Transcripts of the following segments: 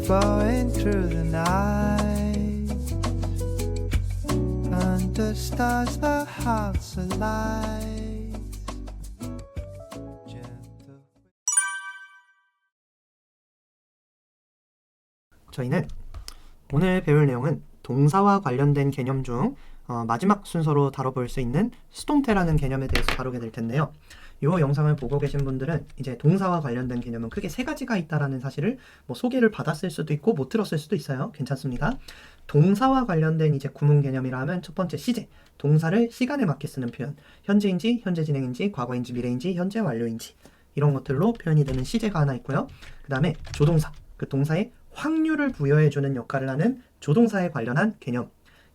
going through the night. Under stars, the hearts alight. Gentle. 저희는 오늘 배울 내용은 동사와 관련된 개념 중 마지막 순서로 다뤄볼 수 있는 수동태라는 개념에 대해서 다루게 될 텐데요. 이 영상을 보고 계신 분들은 이제 동사와 관련된 개념은 크게 세 가지가 있다라는 사실을 소개를 받았을 수도 있고 못 들었을 수도 있어요. 괜찮습니다. 동사와 관련된 이제 구문 개념이라면 첫 번째 시제, 동사를 시간에 맞게 쓰는 표현, 현재인지, 현재 진행인지, 과거인지, 미래인지, 현재 완료인지 이런 것들로 표현이 되는 시제가 하나 있고요. 그 다음에 조동사, 그 동사에 확률을 부여해주는 역할을 하는 조동사에 관련한 개념이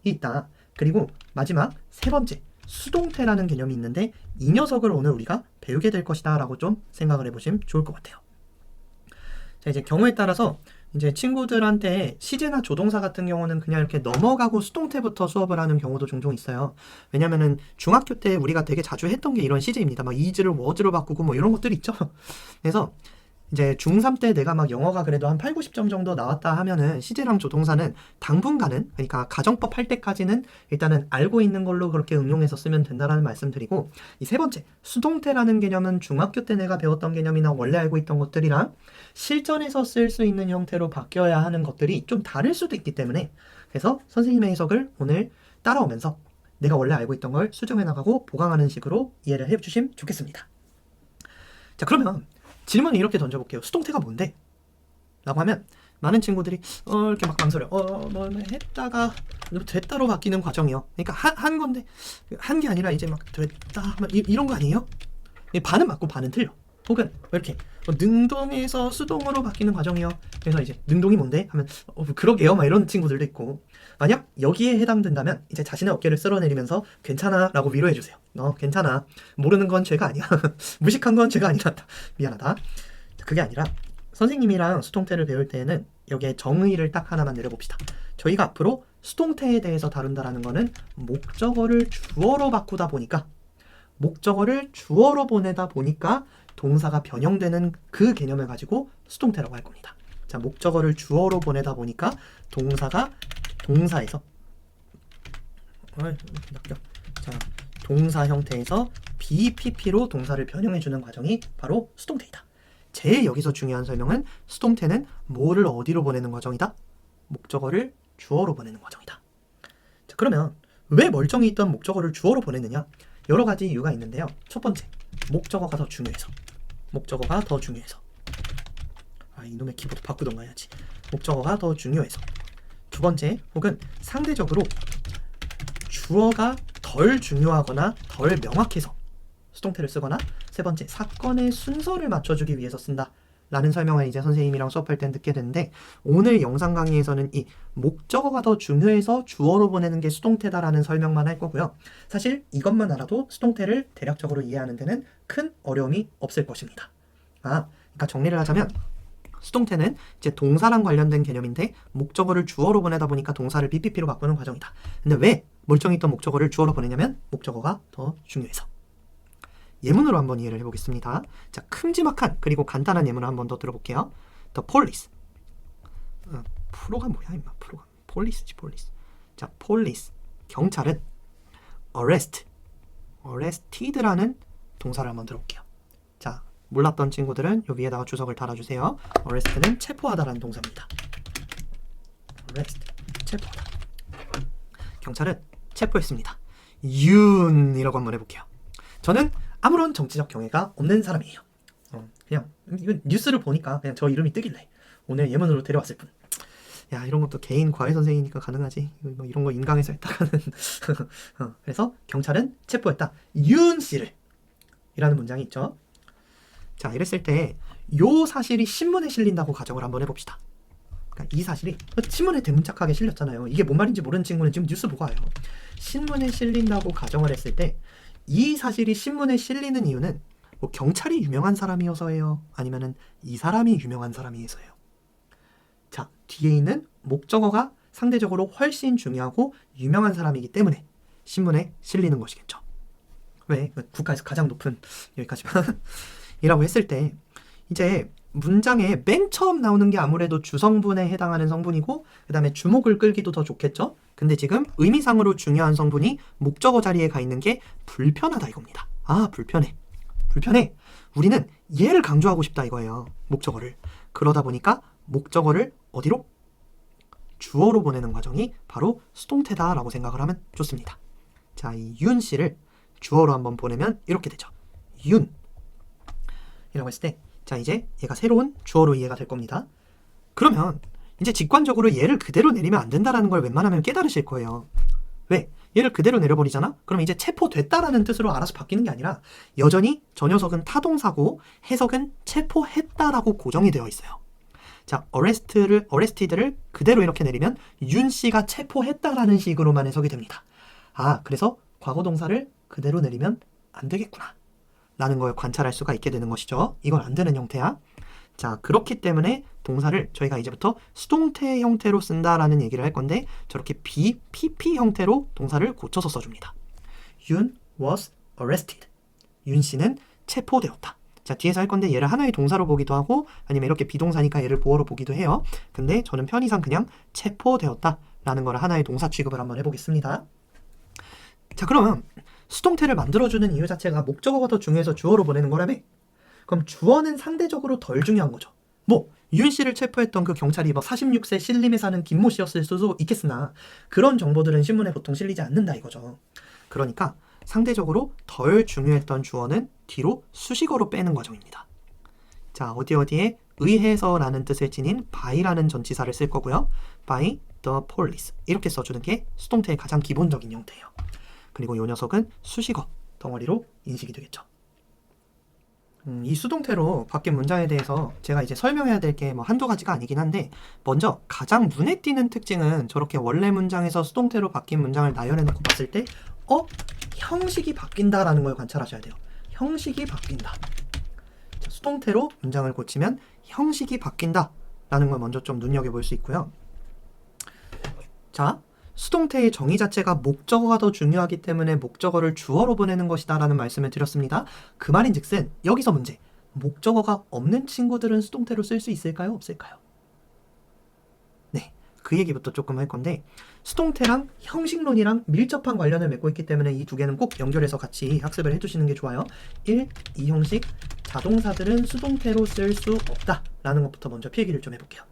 있다. 그리고 마지막 세 번째, 수동태라는 개념이 있는데 이 녀석을 오늘 우리가 배우게 될 것이다 라고 좀 생각을 해보시면 좋을 것 같아요. 자, 이제 경우에 따라서 이제 친구들한테 시제나 조동사 같은 경우는 그냥 이렇게 넘어가고 수동태부터 수업을 하는 경우도 종종 있어요. 왜냐면은 중학교 때 우리가 되게 자주 했던 게 이런 시제입니다. 막 is를 was로 바꾸고 이런 것들 있죠. 그래서 이제 중3 때 내가 막 영어가 그래도 한 8, 90점 정도 나왔다 하면은 시제랑 조동사는 당분간은, 그러니까 가정법 할 때까지는 일단은 알고 있는 걸로 그렇게 응용해서 쓰면 된다라는 말씀 드리고, 이 세 번째, 수동태라는 개념은 중학교 때 내가 배웠던 개념이나 원래 알고 있던 것들이랑 실전에서 쓸 수 있는 형태로 바뀌어야 하는 것들이 좀 다를 수도 있기 때문에, 그래서 선생님의 해석을 오늘 따라오면서 내가 원래 알고 있던 걸 수정해 나가고 보강하는 식으로 이해를 해주시면 좋겠습니다. 자, 그러면 질문을 이렇게 던져볼게요. 수동태가 뭔데? 라고 하면 많은 친구들이 이렇게 막 망설여. 했다가 됐다로 바뀌는 과정이요. 그러니까 한 건데 한 게 아니라 이제 막 됐다 이런 거 아니에요? 반은 맞고 반은 틀려. 혹은 이렇게 능동에서 수동으로 바뀌는 과정이요. 그래서 이제 능동이 뭔데? 하면 그러게요. 막 이런 친구들도 있고. 만약 여기에 해당된다면 이제 자신의 어깨를 쓸어내리면서 괜찮아 라고 위로해주세요. 괜찮아. 모르는 건 죄가 아니야. 무식한 건 죄가 아니다. 미안하다. 그게 아니라 선생님이랑 수동태를 배울 때에는 여기에 정의를 딱 하나만 내려봅시다. 저희가 앞으로 수동태에 대해서 다룬다라는 거는 목적어를 주어로 바꾸다 보니까, 목적어를 주어로 보내다 보니까 동사가 변형되는 그 개념을 가지고 수동태라고 할 겁니다. 자, 목적어를 주어로 보내다 보니까 동사가 동사에서 자, 동사 형태에서 BPP로 동사를 변형해주는 과정이 바로 수동태이다. 제일 여기서 중요한 설명은 수동태는 뭐를 어디로 보내는 과정이다? 목적어를 주어로 보내는 과정이다. 자, 그러면 왜 멀쩡히 있던 목적어를 주어로 보내느냐? 여러 가지 이유가 있는데요. 첫 번째, 목적어가 더 중요해서. 목적어가 더 중요해서. 이놈의 키보드 바꾸던가 해야지. 목적어가 더 중요해서. 두 번째, 혹은 상대적으로 주어가 덜 중요하거나 덜 명확해서 수동태를 쓰거나, 세 번째, 사건의 순서를 맞춰주기 위해서 쓴다 라는 설명을 이제 선생님이랑 수업할 때 듣게 되는데, 오늘 영상 강의에서는 이 목적어가 더 중요해서 주어로 보내는 게 수동태다라는 설명만 할 거고요. 사실 이것만 알아도 수동태를 대략적으로 이해하는 데는 큰 어려움이 없을 것입니다. 그러니까 정리를 하자면 수동태는 이제 동사랑 관련된 개념인데 목적어를 주어로 보내다 보니까 동사를 BPP로 바꾸는 과정이다. 근데 왜 멀쩡히 있던 목적어를 주어로 보내냐면 목적어가 더 중요해서. 예문으로 한번 이해를 해보겠습니다. 자, 큼지막한 그리고 간단한 예문을 한번 더 들어볼게요. The police. 프로가 뭐야 임마. 프로가 police지 police. 자, police. 경찰은 arrested라는 동사를 한번 들어볼게요. 자, 몰랐던 친구들은 요 위에다가 주석을 달아주세요. arrest는 체포하다라는 동사입니다. arrest, 체포하다. 경찰은 체포했습니다. 윤이라고 한번 해볼게요. 저는 아무런 정치적 경외가 없는 사람이에요. 그냥 이건 뉴스를 보니까 그냥 저 이름이 뜨길래 오늘 예문으로 데려왔을 뿐. 야, 이런 것도 개인 과외 선생이니까 가능하지. 이런 거 인강에서 했다가는 그래서 경찰은 체포했다. 윤 씨를 이라는 문장이 있죠. 자, 이랬을 때 요 사실이 신문에 실린다고 가정을 한번 해봅시다. 그러니까 이 사실이 신문에 대문짝하게 실렸잖아요. 이게 뭔 말인지 모르는 친구는 지금 뉴스 보고 와요. 신문에 실린다고 가정을 했을 때 이 사실이 신문에 실리는 이유는 경찰이 유명한 사람이어서예요? 아니면은 이 사람이 유명한 사람이어서예요? 자, 뒤에 있는 목적어가 상대적으로 훨씬 중요하고 유명한 사람이기 때문에 신문에 실리는 것이겠죠. 왜? 국가에서 가장 높은 여기까지만 이라고 했을 때 이제 문장에 맨 처음 나오는 게 아무래도 주성분에 해당하는 성분이고 그 다음에 주목을 끌기도 더 좋겠죠. 근데 지금 의미상으로 중요한 성분이 목적어 자리에 가 있는 게 불편하다 이겁니다. 아, 불편해. 불편해. 우리는 얘를 강조하고 싶다 이거예요. 목적어를. 그러다 보니까 목적어를 어디로? 주어로 보내는 과정이 바로 수동태다라고 생각을 하면 좋습니다. 자, 이 윤 씨를 주어로 한번 보내면 이렇게 되죠. 윤 이라고 했을 때 자, 이제 얘가 새로운 주어로 이해가 될 겁니다. 그러면 이제 직관적으로 얘를 그대로 내리면 안 된다는 걸 웬만하면 깨달으실 거예요. 왜? 얘를 그대로 내려버리잖아? 그럼 이제 체포됐다라는 뜻으로 알아서 바뀌는 게 아니라 여전히 저 녀석은 타동사고 해석은 체포했다라고 고정이 되어 있어요. 자, arrested를 그대로 이렇게 내리면 윤 씨가 체포했다라는 식으로만 해석이 됩니다. 아, 그래서 과거 동사를 그대로 내리면 안 되겠구나 라는 걸 관찰할 수가 있게 되는 것이죠. 이건 안 되는 형태야. 자, 그렇기 때문에 동사를 저희가 이제부터 수동태 형태로 쓴다라는 얘기를 할 건데 저렇게 BPP 형태로 동사를 고쳐서 써줍니다. 윤 was arrested. 윤 씨는 체포되었다. 자, 뒤에서 할 건데 얘를 하나의 동사로 보기도 하고 아니면 이렇게 비동사니까 얘를 보어로 보기도 해요. 근데 저는 편의상 그냥 체포되었다 라는 걸 하나의 동사 취급을 한번 해보겠습니다. 자, 그럼 수동태를 만들어주는 이유 자체가 목적어가 더 중요해서 주어로 보내는 거라며? 그럼 주어는 상대적으로 덜 중요한 거죠. 뭐 윤 씨를 체포했던 그 경찰이 막 46세 신림에 사는 김모 씨였을 수도 있겠으나 그런 정보들은 신문에 보통 실리지 않는다 이거죠. 그러니까 상대적으로 덜 중요했던 주어는 뒤로 수식어로 빼는 과정입니다. 자, 어디에 의해서라는 뜻을 지닌 by라는 전치사를 쓸 거고요. by the police 이렇게 써주는 게 수동태의 가장 기본적인 형태예요. 그리고 이 녀석은 수식어 덩어리로 인식이 되겠죠. 이 수동태로 바뀐 문장에 대해서 제가 이제 설명해야 될 게 뭐 한두 가지가 아니긴 한데 먼저 가장 눈에 띄는 특징은 저렇게 원래 문장에서 수동태로 바뀐 문장을 나열해놓고 봤을 때 형식이 바뀐다라는 걸 관찰하셔야 돼요. 형식이 바뀐다. 자, 수동태로 문장을 고치면 형식이 바뀐다라는 걸 먼저 좀 눈여겨볼 수 있고요. 자, 수동태의 정의 자체가 목적어가 더 중요하기 때문에 목적어를 주어로 보내는 것이다 라는 말씀을 드렸습니다. 그 말인즉슨 여기서 문제. 목적어가 없는 친구들은 수동태로 쓸 수 있을까요? 없을까요? 네, 그 얘기부터 조금 할 건데 수동태랑 형식론이랑 밀접한 관련을 맺고 있기 때문에 이 두 개는 꼭 연결해서 같이 학습을 해두시는 게 좋아요. 1. 이 형식 자동사들은 수동태로 쓸 수 없다 라는 것부터 먼저 필기를 좀 해볼게요.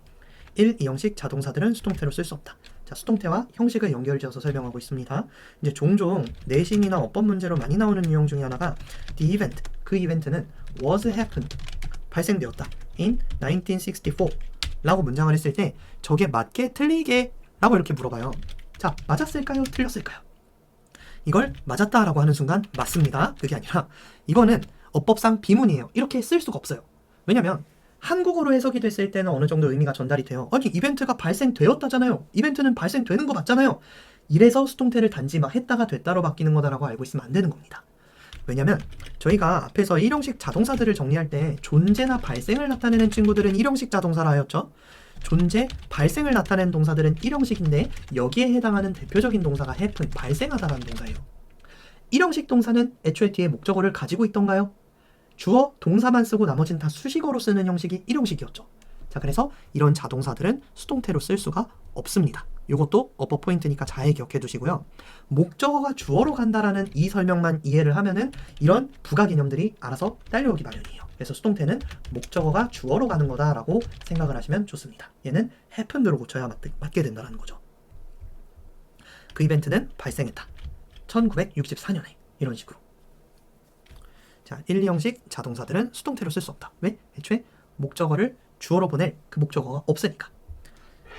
1. 이 형식 자동사들은 수동태로 쓸 수 없다. 자, 수동태와 형식을 연결지어서 설명하고 있습니다. 이제 종종 내신이나 어법 문제로 많이 나오는 유형 중에 하나가 the event, 그 이벤트는 was happened, 발생되었다. in 1964 라고 문장을 했을 때 저게 맞게 틀리게 라고 이렇게 물어봐요. 자, 맞았을까요? 틀렸을까요? 이걸 맞았다 라고 하는 순간 맞습니다. 그게 아니라 이거는 어법상 비문이에요. 이렇게 쓸 수가 없어요. 왜냐면 한국어로 해석이 됐을 때는 어느 정도 의미가 전달이 돼요. 아니, 이벤트가 발생되었다잖아요. 이벤트는 발생되는 거 맞잖아요. 이래서 수동태를 단지 막 했다가 됐다로 바뀌는 거다라고 알고 있으면 안 되는 겁니다. 왜냐면 저희가 앞에서 1형식 자동사들을 정리할 때 존재나 발생을 나타내는 친구들은 1형식 자동사라 하였죠. 존재, 발생을 나타내는 동사들은 1형식인데 여기에 해당하는 대표적인 동사가 happen, 발생하다라는 동사예요. 1형식 동사는 애초에 뒤에 목적어를 가지고 있던가요? 주어, 동사만 쓰고 나머지는 다 수식어로 쓰는 형식이 1형식이었죠. 자, 그래서 이런 자동사들은 수동태로 쓸 수가 없습니다. 이것도 어법 포인트니까 잘 기억해 두시고요. 목적어가 주어로 간다라는 이 설명만 이해를 하면은 이런 부가 개념들이 알아서 딸려오기 마련이에요. 그래서 수동태는 목적어가 주어로 가는 거다라고 생각을 하시면 좋습니다. 얘는 happened로 고쳐야 맞게 된다는 거죠. 그 이벤트는 발생했다. 1964년에 이런 식으로. 자, 1, 2형식 자동사들은 수동태로 쓸 수 없다. 왜? 애초에 목적어를 주어로 보낼 그 목적어가 없으니까.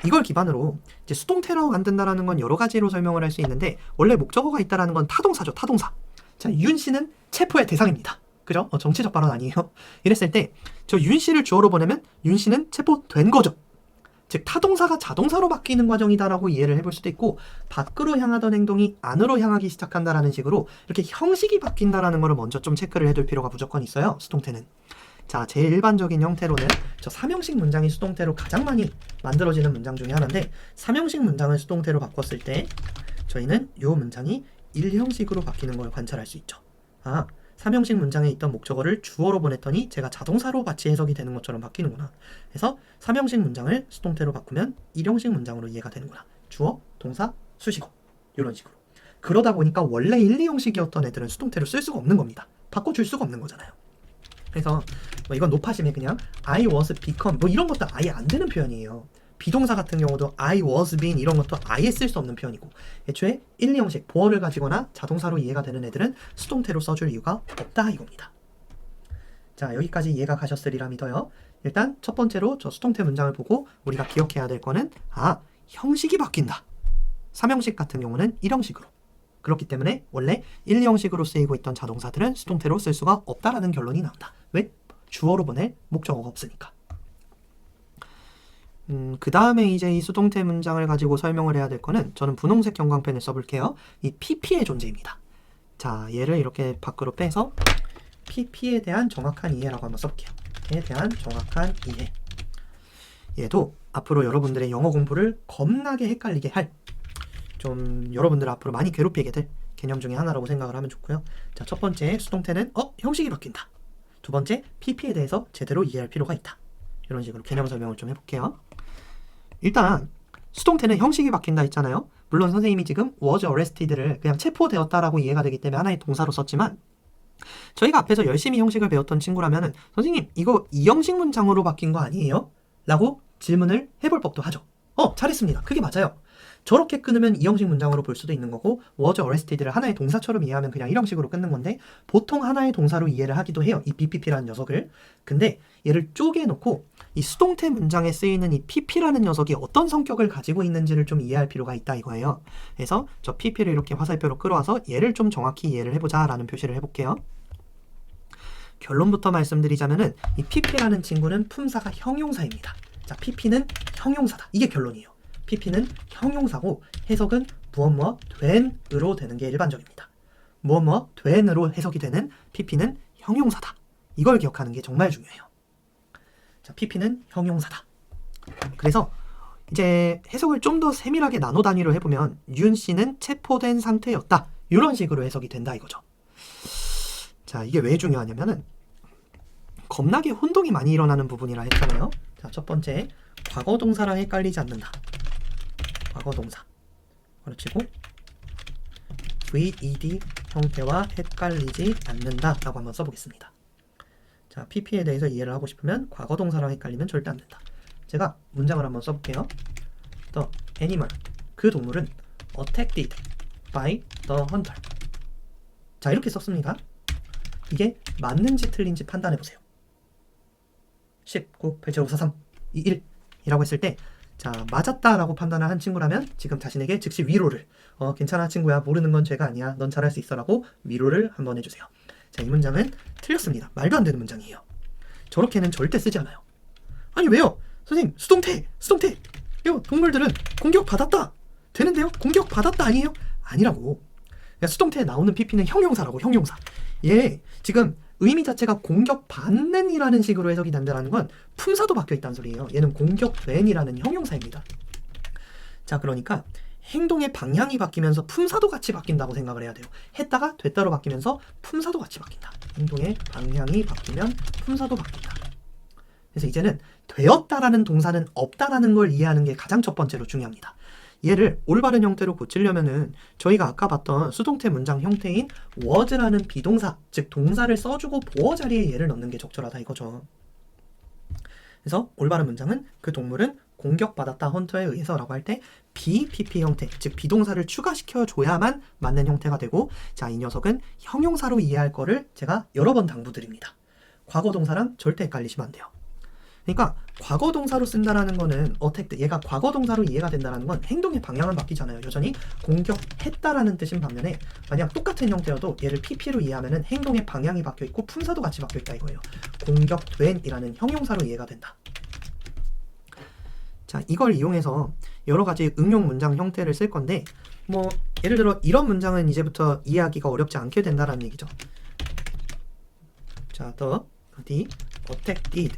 이걸 기반으로 이제 수동태로 만든다라는 건 여러 가지로 설명을 할 수 있는데 원래 목적어가 있다라는 건 타동사죠. 타동사. 자, 윤 씨는 체포의 대상입니다. 그죠? 정치적 발언 아니에요. 이랬을 때 저 윤 씨를 주어로 보내면 윤 씨는 체포된 거죠. 즉 타동사가 자동사로 바뀌는 과정이다라고 이해를 해볼 수도 있고 밖으로 향하던 행동이 안으로 향하기 시작한다라는 식으로 이렇게 형식이 바뀐다라는 거를 먼저 좀 체크를 해둘 필요가 무조건 있어요. 수동태는. 자, 제일 일반적인 형태로는 저 3형식 문장이 수동태로 가장 많이 만들어지는 문장 중에 하나인데 3형식 문장을 수동태로 바꿨을 때 저희는 이 문장이 1형식으로 바뀌는 걸 관찰할 수 있죠. 아, 3형식 문장에 있던 목적어를 주어로 보냈더니 제가 자동사로 마치 해석이 되는 것처럼 바뀌는구나. 그래서 3형식 문장을 수동태로 바꾸면 1형식 문장으로 이해가 되는구나. 주어, 동사, 수식어 이런 식으로. 그러다 보니까 원래 1, 2형식이었던 애들은 수동태로 쓸 수가 없는 겁니다. 바꿔줄 수가 없는 거잖아요. 그래서 뭐 이건 높아심에 그냥 I was become 뭐 이런 것도 아예 안 되는 표현이에요. 비동사 같은 경우도 I was been 이런 것도 아예 쓸 수 없는 표현이고, 애초에 1, 2형식 보어를 가지거나 자동사로 이해가 되는 애들은 수동태로 써줄 이유가 없다 이겁니다. 자, 여기까지 이해가 가셨으리라 믿어요. 일단 첫 번째로 저 수동태 문장을 보고 우리가 기억해야 될 거는 형식이 바뀐다. 3형식 같은 경우는 1형식으로. 그렇기 때문에 원래 1, 2형식으로 쓰이고 있던 자동사들은 수동태로 쓸 수가 없다라는 결론이 나온다. 왜? 주어로 보낼 목적어가 없으니까. 그 다음에 이제 이 수동태 문장을 가지고 설명을 해야 될 거는 저는 분홍색 형광펜을 써볼게요. 이 PP의 존재입니다. 자, 얘를 이렇게 밖으로 빼서 PP에 대한 정확한 이해라고 한번 써볼게요. 에 대한 정확한 이해. 얘도 앞으로 여러분들의 영어 공부를 겁나게 헷갈리게 할, 좀 여러분들을 앞으로 많이 괴롭히게 될 개념 중에 하나라고 생각을 하면 좋고요. 자, 첫 번째 수동태는 형식이 바뀐다. 두 번째 PP에 대해서 제대로 이해할 필요가 있다. 이런 식으로 개념 설명을 좀 해볼게요. 일단 수동태는 형식이 바뀐다 했잖아요. 물론 선생님이 지금 was arrested를 그냥 체포되었다라고 이해가 되기 때문에 하나의 동사로 썼지만, 저희가 앞에서 열심히 형식을 배웠던 친구라면 선생님 이거 2형식 문장으로 바뀐 거 아니에요? 라고 질문을 해볼 법도 하죠. 잘했습니다. 그게 맞아요. 저렇게 끊으면 2형식 문장으로 볼 수도 있는 거고, was arrested를 하나의 동사처럼 이해하면 그냥 1형식으로 끊는 건데, 보통 하나의 동사로 이해를 하기도 해요. 이 BPP라는 녀석을. 근데 얘를 쪼개놓고 이 수동태 문장에 쓰이는 이 PP라는 녀석이 어떤 성격을 가지고 있는지를 좀 이해할 필요가 있다 이거예요. 그래서 저 PP를 이렇게 화살표로 끌어와서 얘를 좀 정확히 이해를 해보자 라는 표시를 해볼게요. 결론부터 말씀드리자면은 이 PP라는 친구는 품사가 형용사입니다. 자, PP는 형용사다. 이게 결론이에요. PP는 형용사고 해석은 무엇 된으로 되는 게 일반적입니다. 무엇 된으로 해석이 되는 PP는 형용사다. 이걸 기억하는 게 정말 중요해요. 자, PP는 형용사다. 그래서 이제 해석을 좀 더 세밀하게 나눠 단위로 해보면 윤 씨는 체포된 상태였다. 이런 식으로 해석이 된다 이거죠. 자, 이게 왜 중요하냐면은 겁나게 혼동이 많이 일어나는 부분이라 했잖아요. 자, 첫 번째 과거 동사랑 헷갈리지 않는다. 과거 동사 가르치고 VED 형태와 헷갈리지 않는다 라고 한번 써보겠습니다. 자, PP에 대해서 이해를 하고 싶으면 과거 동사랑 헷갈리면 절대 안 된다. 제가 문장을 한번 써볼게요. The animal, 그 동물은 attacked by the hunter. 자, 이렇게 썼습니다. 이게 맞는지 틀린지 판단해보세요. 19, 8753, 21 이라고 했을 때, 자, 맞았다라고 판단을 한 친구라면 지금 자신에게 즉시 위로를, 괜찮아 친구야, 모르는 건 죄가 아니야, 넌 잘할 수 있어 라고 위로를 한번 해주세요. 자, 이 문장은 틀렸습니다. 말도 안 되는 문장이에요. 저렇게는 절대 쓰지 않아요. 아니 왜요? 선생님, 수동태 이거 동물들은 공격받았다 되는데요? 공격받았다 아니에요? 아니라고. 그러니까 수동태에 나오는 PP는 형용사라고. 형용사. 얘 지금 의미 자체가 공격받는 이라는 식으로 해석이 된다는 건 품사도 바뀌어있다는 소리예요. 얘는 공격된이라는 형용사입니다. 자, 그러니까 행동의 방향이 바뀌면서 품사도 같이 바뀐다고 생각을 해야 돼요. 했다가 됐다로 바뀌면서 품사도 같이 바뀐다. 행동의 방향이 바뀌면 품사도 바뀐다. 그래서 이제는 되었다라는 동사는 없다라는 걸 이해하는 게 가장 첫 번째로 중요합니다. 얘를 올바른 형태로 고치려면은 저희가 아까 봤던 수동태 문장 형태인 was라는 비동사, 즉 동사를 써주고 보어 자리에 얘를 넣는 게 적절하다 이거죠. 그래서 올바른 문장은 그 동물은 공격받았다 헌터에 의해서라고 할 때 BPP 형태, 즉 비동사를 추가시켜줘야만 맞는 형태가 되고, 자, 이 녀석은 형용사로 이해할 거를 제가 여러 번 당부드립니다. 과거 동사랑 절대 헷갈리시면 안 돼요. 그러니까 과거 동사로 쓴다라는 거는 attacked, 얘가 과거 동사로 이해가 된다라는 건 행동의 방향은 바뀌잖아요. 여전히 공격했다라는 뜻인 반면에 만약 똑같은 형태여도 얘를 PP로 이해하면은 행동의 방향이 바뀌어 있고 품사도 같이 바뀌어 있다 이거예요. 공격된이라는 형용사로 이해가 된다. 자, 이걸 이용해서 여러 가지 응용 문장 형태를 쓸 건데, 뭐 예를 들어 이런 문장은 이제부터 이해하기가 어렵지 않게 된다라는 얘기죠. 자, the attacked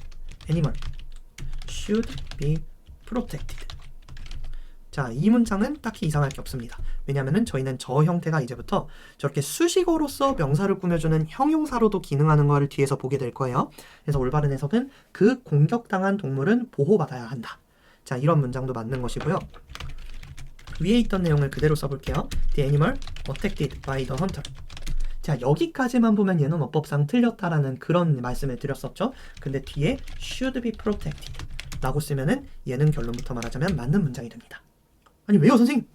animal should be protected. 자, 이 문장은 딱히 이상할 게 없습니다. 왜냐하면 저희는 저 형태가 이제부터 저렇게 수식어로서 명사를 꾸며주는 형용사로도 기능하는 걸 뒤에서 보게 될 거예요. 그래서 올바른 해석은 그 공격당한 동물은 보호받아야 한다. 자, 이런 문장도 맞는 것이고요. 위에 있던 내용을 그대로 써볼게요. The animal attacked by the hunter. 자, 여기까지만 보면 얘는 어법상 틀렸다라는 그런 말씀을 드렸었죠. 근데 뒤에 should be protected 라고 쓰면은 얘는 결론부터 말하자면 맞는 문장이 됩니다. 아니 왜요 선생님?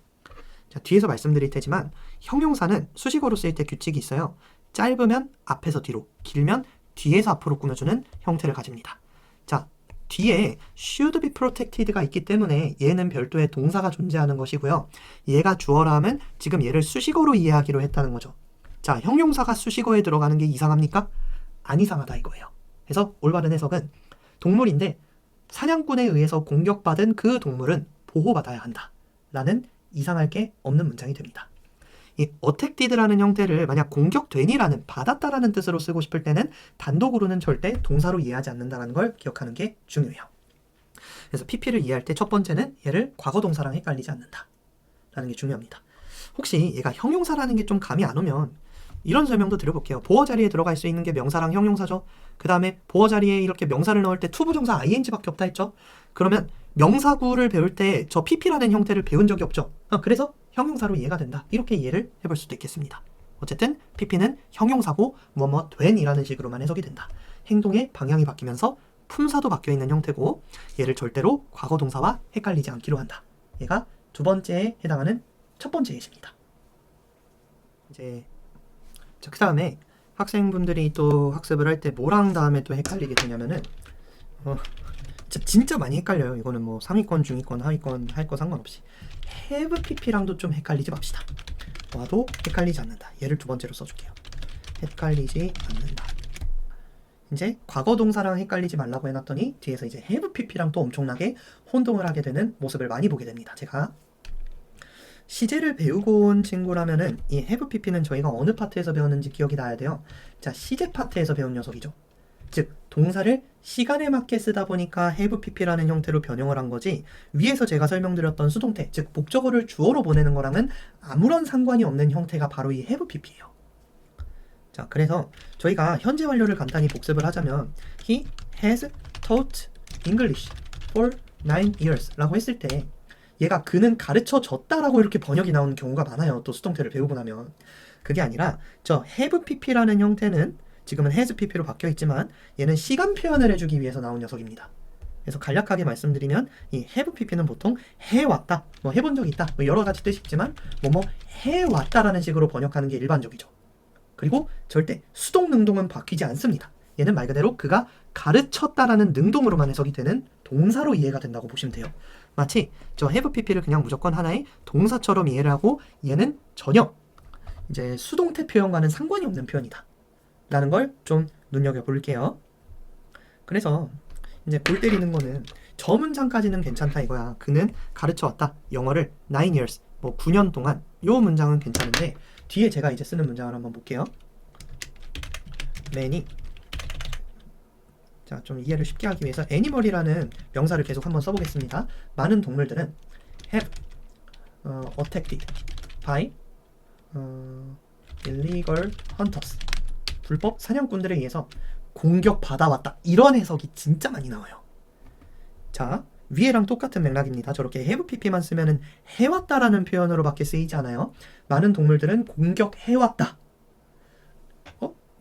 자, 뒤에서 말씀드릴 테지만 형용사는 수식어로 쓰일 때 규칙이 있어요. 짧으면 앞에서 뒤로, 길면 뒤에서 앞으로 꾸며주는 형태를 가집니다. 자, 뒤에 should be protected가 있기 때문에 얘는 별도의 동사가 존재하는 것이고요. 얘가 주어라 하면 지금 얘를 수식어로 이해하기로 했다는 거죠. 자, 형용사가 수식어에 들어가는 게 이상합니까? 안 이상하다 이거예요. 그래서 올바른 해석은 동물인데 사냥꾼에 의해서 공격받은 그 동물은 보호받아야 한다 라는 이상할 게 없는 문장이 됩니다. 이 attacked라는 형태를 만약 공격되니라는 받았다라는 뜻으로 쓰고 싶을 때는 단독으로는 절대 동사로 이해하지 않는다는 걸 기억하는 게 중요해요. 그래서 PP를 이해할 때 첫 번째는 얘를 과거 동사랑 헷갈리지 않는다 라는 게 중요합니다. 혹시 얘가 형용사라는 게 좀 감이 안 오면 이런 설명도 드려볼게요. 보어 자리에 들어갈 수 있는 게 명사랑 형용사죠. 그 다음에 보어 자리에 이렇게 명사를 넣을 때 투부정사 ing밖에 없다 했죠. 그러면 명사구를 배울 때 저 pp라는 형태를 배운 적이 없죠. 그래서 형용사로 이해가 된다. 이렇게 이해를 해볼 수도 있겠습니다. 어쨌든 pp는 형용사고 뭐뭐 된이라는 식으로만 해석이 된다. 행동의 방향이 바뀌면서 품사도 바뀌어있는 형태고 얘를 절대로 과거 동사와 헷갈리지 않기로 한다. 얘가 두 번째에 해당하는 첫 번째 예시입니다. 이제 그 다음에 학생분들이 또 학습을 할 때 뭐랑 다음에 또 헷갈리게 되냐면은 진짜 많이 헷갈려요. 이거는 뭐 상위권, 중위권, 하위권 할 거 상관없이 have pp랑도 좀 헷갈리지 맙시다. 와도 헷갈리지 않는다. 얘를 두 번째로 써줄게요. 헷갈리지 않는다. 이제 과거 동사랑 헷갈리지 말라고 해놨더니 뒤에서 이제 have pp랑 또 엄청나게 혼동을 하게 되는 모습을 많이 보게 됩니다. 제가 시제를 배우고 온 친구라면은 이 have pp는 저희가 어느 파트에서 배웠는지 기억이 나야 돼요. 자, 시제 파트에서 배운 녀석이죠. 즉 동사를 시간에 맞게 쓰다 보니까 have pp라는 형태로 변형을 한 거지 위에서 제가 설명드렸던 수동태, 즉 목적어를 주어로 보내는 거랑은 아무런 상관이 없는 형태가 바로 이 have pp예요. 자, 그래서 저희가 현재 완료를 간단히 복습을 하자면 He has taught English for 9 years 라고 했을 때 얘가 그는 가르쳐 줬다라고 이렇게 번역이 나오는 경우가 많아요. 또 수동태를 배우고 나면. 그게 아니라 저 have pp라는 형태는 지금은 has pp로 바뀌어 있지만 얘는 시간 표현을 해주기 위해서 나온 녀석입니다. 그래서 간략하게 말씀드리면 이 have pp는 보통 해왔다, 뭐 해본 적 있다, 뭐 여러 가지 뜻이 있지만 뭐뭐 해왔다라는 식으로 번역하는 게 일반적이죠. 그리고 절대 수동 능동은 바뀌지 않습니다. 얘는 말 그대로 그가 가르쳤다라는 능동으로만 해석이 되는 동사로 이해가 된다고 보시면 돼요. 마치 저 have pp를 그냥 무조건 하나의 동사처럼 이해를 하고 얘는 전혀 이제 수동태 표현과는 상관이 없는 표현이다 라는 걸 좀 눈여겨볼게요. 그래서 이제 골 때리는 거는 저 문장까지는 괜찮다 이거야. 그는 가르쳐왔다. 영어를 9 years, 뭐 9년 동안. 요 문장은 괜찮은데 뒤에 제가 이제 쓰는 문장을 한번 볼게요. many. 자, 좀 이해를 쉽게 하기 위해서 animal이라는 명사를 계속 한번 써보겠습니다. 많은 동물들은 have attacked by illegal hunters. 불법 사냥꾼들에 의해서 공격받아왔다. 이런 해석이 진짜 많이 나와요. 자, 위에랑 똑같은 맥락입니다. 저렇게 have pp만 쓰면은 해왔다라는 표현으로밖에 쓰이지 않아요. 많은 동물들은 공격해왔다.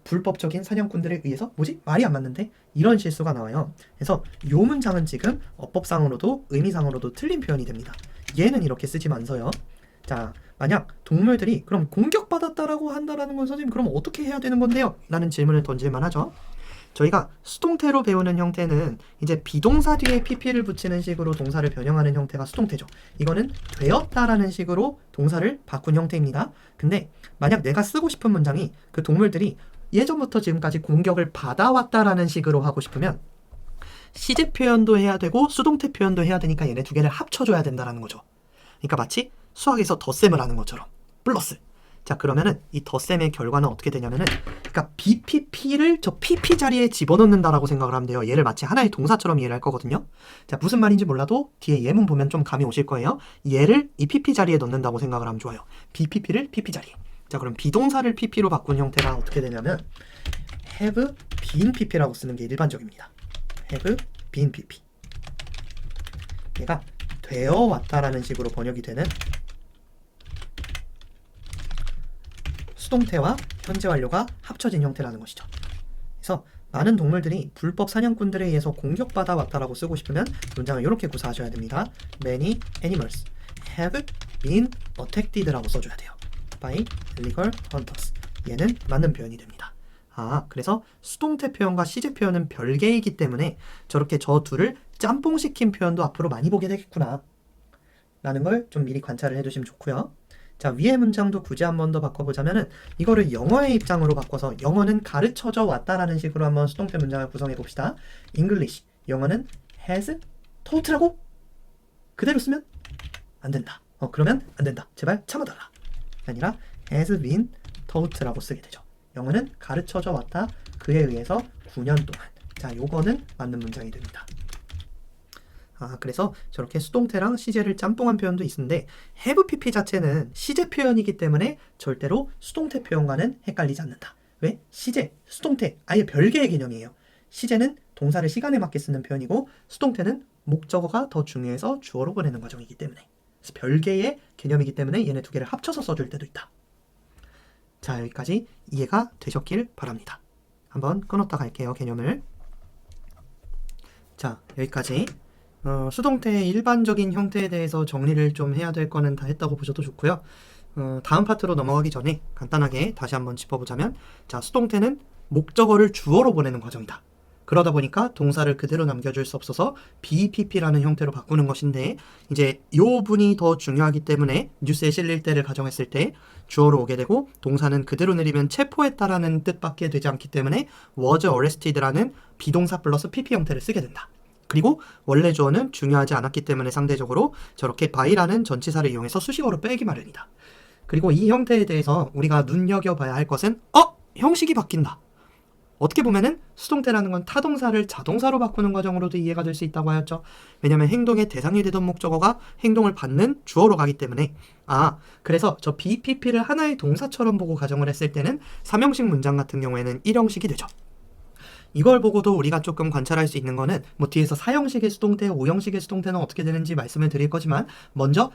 불법적인 사냥꾼들에 의해서 뭐지? 말이 안 맞는데? 이런 실수가 나와요. 그래서 요 문장은 지금 어법상으로도 의미상으로도 틀린 표현이 됩니다. 얘는 이렇게 쓰지만서요. 자, 만약 동물들이 그럼 공격받았다라고 한다라는 건 선생님 그럼 어떻게 해야 되는 건데요? 라는 질문을 던질만 하죠. 저희가 수동태로 배우는 형태는 이제 비동사 뒤에 pp를 붙이는 식으로 동사를 변형하는 형태가 수동태죠. 이거는 되었다라는 식으로 동사를 바꾼 형태입니다. 근데 만약 내가 쓰고 싶은 문장이 그 동물들이 예전부터 지금까지 공격을 받아왔다라는 식으로 하고 싶으면 시제 표현도 해야 되고 수동태 표현도 해야 되니까 얘네 두 개를 합쳐줘야 된다라는 거죠. 그러니까 마치 수학에서 덧셈을 하는 것처럼 플러스 자, 그러면은 이 덧셈의 결과는 어떻게 되냐면은, 그러니까 BPP를 저 PP 자리에 집어넣는다라고 생각을 하면 돼요. 얘를 마치 하나의 동사처럼 이해를 할 거거든요. 자, 무슨 말인지 몰라도 뒤에 예문 보면 좀 감이 오실 거예요. 얘를 이 PP 자리에 넣는다고 생각을 하면 좋아요. BPP를 PP 자리에. 자, 그럼 비동사를 PP로 바꾼 형태가 어떻게 되냐면 have been PP라고 쓰는 게 일반적입니다. have been PP. 얘가 되어 왔다라는 식으로 번역이 되는 수동태와 현재 완료가 합쳐진 형태라는 것이죠. 그래서 많은 동물들이 불법 사냥꾼들에 의해서 공격받아 왔다라고 쓰고 싶으면 문장을 이렇게 구사하셔야 됩니다. Many animals have been attacked라고 써줘야 돼요. by illegal hunters. 얘는 맞는 표현이 됩니다. 아, 그래서 수동태 표현과 시제 표현은 별개이기 때문에 저렇게 저 둘을 짬뽕시킨 표현도 앞으로 많이 보게 되겠구나 라는 걸 좀 미리 관찰을 해두시면 좋고요. 자, 위의 문장도 굳이 한 번 더 바꿔보자면은 이거를 영어의 입장으로 바꿔서 영어는 가르쳐져 왔다라는 식으로 한번 수동태 문장을 구성해 봅시다. English, 영어는 has taught라고 그대로 쓰면 안 된다. 그러면 안 된다. 제발 참아달라. 아니라 has been taught라고 쓰게 되죠. 영어는 가르쳐져 왔다. 그에 의해서 9년 동안. 자, 요거는 맞는 문장이 됩니다. 아, 그래서 저렇게 수동태랑 시제를 짬뽕한 표현도 있는데 have pp 자체는 시제 표현이기 때문에 절대로 수동태 표현과는 헷갈리지 않는다. 왜? 시제, 수동태 아예 별개의 개념이에요. 시제는 동사를 시간에 맞게 쓰는 표현이고 수동태는 목적어가 더 중요해서 주어로 보내는 과정이기 때문에 그래서 별개의 개념이기 때문에 얘네 두 개를 합쳐서 써줄 때도 있다. 자, 여기까지 이해가 되셨길 바랍니다. 한번 끊었다 갈게요, 개념을. 자, 여기까지 수동태의 일반적인 형태에 대해서 정리를 좀 해야 될 거는 다 했다고 보셔도 좋고요. 다음 파트로 넘어가기 전에 간단하게 다시 한번 짚어보자면, 자, 수동태는 목적어를 주어로 보내는 과정이다. 그러다 보니까 동사를 그대로 남겨줄 수 없어서 BPP라는 형태로 바꾸는 것인데, 이제 요 분이 더 중요하기 때문에 뉴스에 실릴 때를 가정했을 때 주어로 오게 되고, 동사는 그대로 내리면 체포했다라는 뜻밖에 되지 않기 때문에 was arrested라는 비동사 플러스 PP 형태를 쓰게 된다. 그리고 원래 주어는 중요하지 않았기 때문에 상대적으로 저렇게 by라는 전치사를 이용해서 수식어로 빼기 마련이다. 그리고 이 형태에 대해서 우리가 눈여겨봐야 할 것은 형식이 바뀐다. 어떻게 보면은 수동태라는 건 타동사를 자동사로 바꾸는 과정으로도 이해가 될 수 있다고 하였죠. 왜냐면 행동의 대상이 되던 목적어가 행동을 받는 주어로 가기 때문에. 그래서 저 BPP를 하나의 동사처럼 보고 가정을 했을 때는 3형식 문장 같은 경우에는 1형식이 되죠. 이걸 보고도 우리가 조금 관찰할 수 있는 거는 뭐 뒤에서 4형식의 수동태, 5형식의 수동태는 어떻게 되는지 말씀을 드릴 거지만 먼저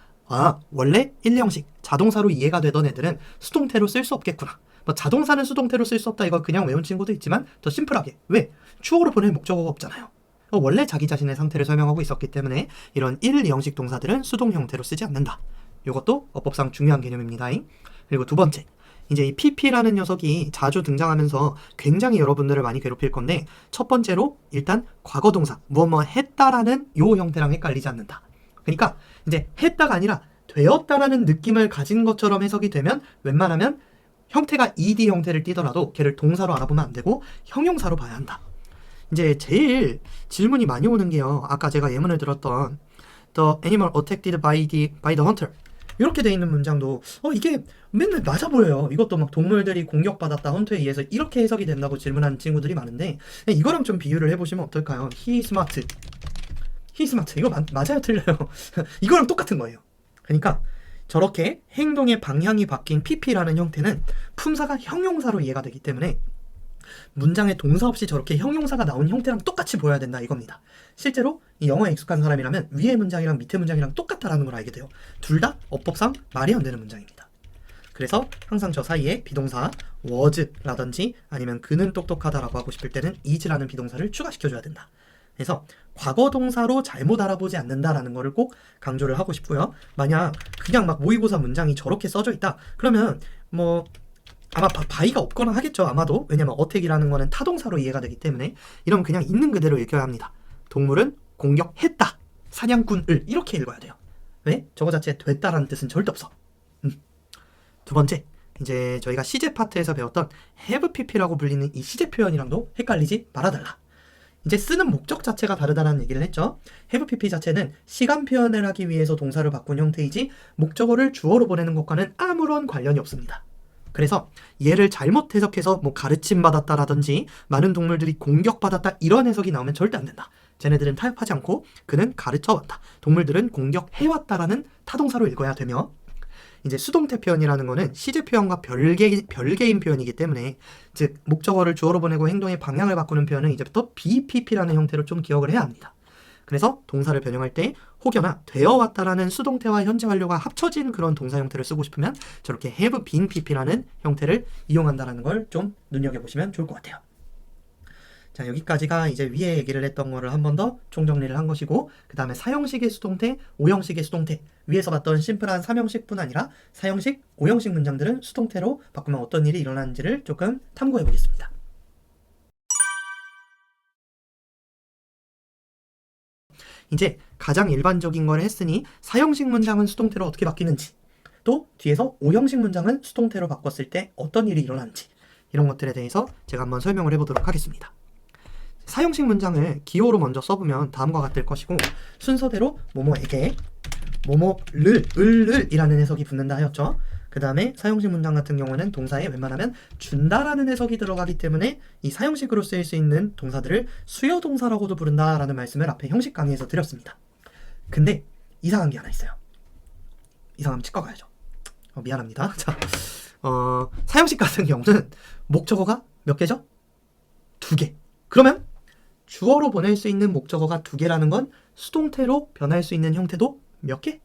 원래 1형식 자동사로 이해가 되던 애들은 수동태로 쓸 수 없겠구나. 뭐 자동사는 수동태로 쓸 수 없다 이거 그냥 외운 친구도 있지만 더 심플하게 왜? 추억으로 보낼 목적어가 없잖아요. 원래 자기 자신의 상태를 설명하고 있었기 때문에 이런 1, 2형식 동사들은 수동 형태로 쓰지 않는다. 이것도 어법상 중요한 개념입니다. 그리고 두 번째, 이제 이 PP라는 녀석이 자주 등장하면서 굉장히 여러분들을 많이 괴롭힐 건데, 첫 번째로 일단 과거동사 무엇 했다라는 요 형태랑 헷갈리지 않는다. 그러니까 이제 했다가 아니라 되었다라는 느낌을 가진 것처럼 해석이 되면 웬만하면 형태가 ED 형태를 띠더라도 걔를 동사로 알아보면 안 되고 형용사로 봐야 한다. 이제 제일 질문이 많이 오는 게요, 아까 제가 예문을 들었던 The animal attacked by the hunter 이렇게 돼 있는 문장도 이게 맨날 맞아 보여요. 이것도 막 동물들이 공격받았다 헌터에 의해서 이렇게 해석이 된다고 질문하는 친구들이 많은데, 이거랑 좀 비유를 해보시면 어떨까요? He smart 이거 맞아요 틀려요? 이거랑 똑같은 거예요. 그러니까 저렇게 행동의 방향이 바뀐 PP라는 형태는 품사가 형용사로 이해가 되기 때문에 문장에 동사 없이 저렇게 형용사가 나온 형태랑 똑같이 보여야 된다 이겁니다. 실제로 이 영어에 익숙한 사람이라면 위의 문장이랑 밑의 문장이랑 똑같다라는 걸 알게 돼요. 둘 다 어법상 말이 안 되는 문장입니다. 그래서 항상 저 사이에 비동사 was라든지 아니면 그는 똑똑하다라고 하고 싶을 때는 is라는 비동사를 추가시켜줘야 된다. 그래서 과거 동사로 잘못 알아보지 않는다라는 거를 꼭 강조를 하고 싶고요. 만약 그냥 막 모의고사 문장이 저렇게 써져 있다 그러면 뭐 아마 바이가 없거나 하겠죠. 아마도. 왜냐면 어택이라는 거는 타동사로 이해가 되기 때문에 이러면 그냥 있는 그대로 읽혀야 합니다. 동물은 공격했다. 사냥꾼을 이렇게 읽어야 돼요. 왜? 저거 자체에 됐다라는 뜻은 절대 없어. 두 번째, 이제 저희가 시제 파트에서 배웠던 have pp라고 불리는 이 시제 표현이랑도 헷갈리지 말아달라. 이제 쓰는 목적 자체가 다르다는 얘기를 했죠. have pp 자체는 시간 표현을 하기 위해서 동사를 바꾼 형태이지 목적어를 주어로 보내는 것과는 아무런 관련이 없습니다. 그래서 얘를 잘못 해석해서 뭐 가르침 받았다라든지 많은 동물들이 공격받았다 이런 해석이 나오면 절대 안 된다. 쟤네들은 타협하지 않고 그는 가르쳐왔다. 동물들은 공격해왔다라는 타동사로 읽어야 되며, 이제 수동태 표현이라는 거는 시제 표현과 별개인 표현이기 때문에, 즉 목적어를 주어로 보내고 행동의 방향을 바꾸는 표현은 이제부터 BPP라는 형태로 좀 기억을 해야 합니다. 그래서 동사를 변형할 때 혹여나 되어 왔다라는 수동태와 현재 완료가 합쳐진 그런 동사 형태를 쓰고 싶으면 저렇게 have been pp라는 형태를 이용한다라는 걸 좀 눈여겨보시면 좋을 것 같아요. 자, 여기까지가 이제 위에 얘기를 했던 거를 한 번 더 총정리를 한 것이고, 그 다음에 사형식의 수동태, 오형식의 수동태, 위에서 봤던 심플한 3형식뿐 아니라 4형식, 5형식 문장들은 수동태로 바꾸면 어떤 일이 일어나는지를 조금 탐구해 보겠습니다. 이제 가장 일반적인 걸 했으니 4형식 문장은 수동태로 어떻게 바뀌는지, 또 뒤에서 5형식 문장은 수동태로 바꿨을 때 어떤 일이 일어나는지, 이런 것들에 대해서 제가 한번 설명을 해보도록 하겠습니다. 4형식 문장을 기호로 먼저 써보면 다음과 같을 것이고, 순서대로 뭐뭐에게, 뭐뭐를, 을을 이라는 해석이 붙는다 하였죠. 그 다음에 4형식 문장 같은 경우는 동사에 웬만하면 준다라는 해석이 들어가기 때문에 이 4형식으로 쓰일 수 있는 동사들을 수요동사라고도 부른다라는 말씀을 앞에 형식 강의에서 드렸습니다. 근데 이상한 게 하나 있어요. 이상하면 치과 가야죠. 미안합니다. 자, 4형식 같은 경우는 목적어가 몇 개죠? 2개. 그러면 주어로 보낼 수 있는 목적어가 2개라는 건 수동태로 변할 수 있는 형태도 몇 개?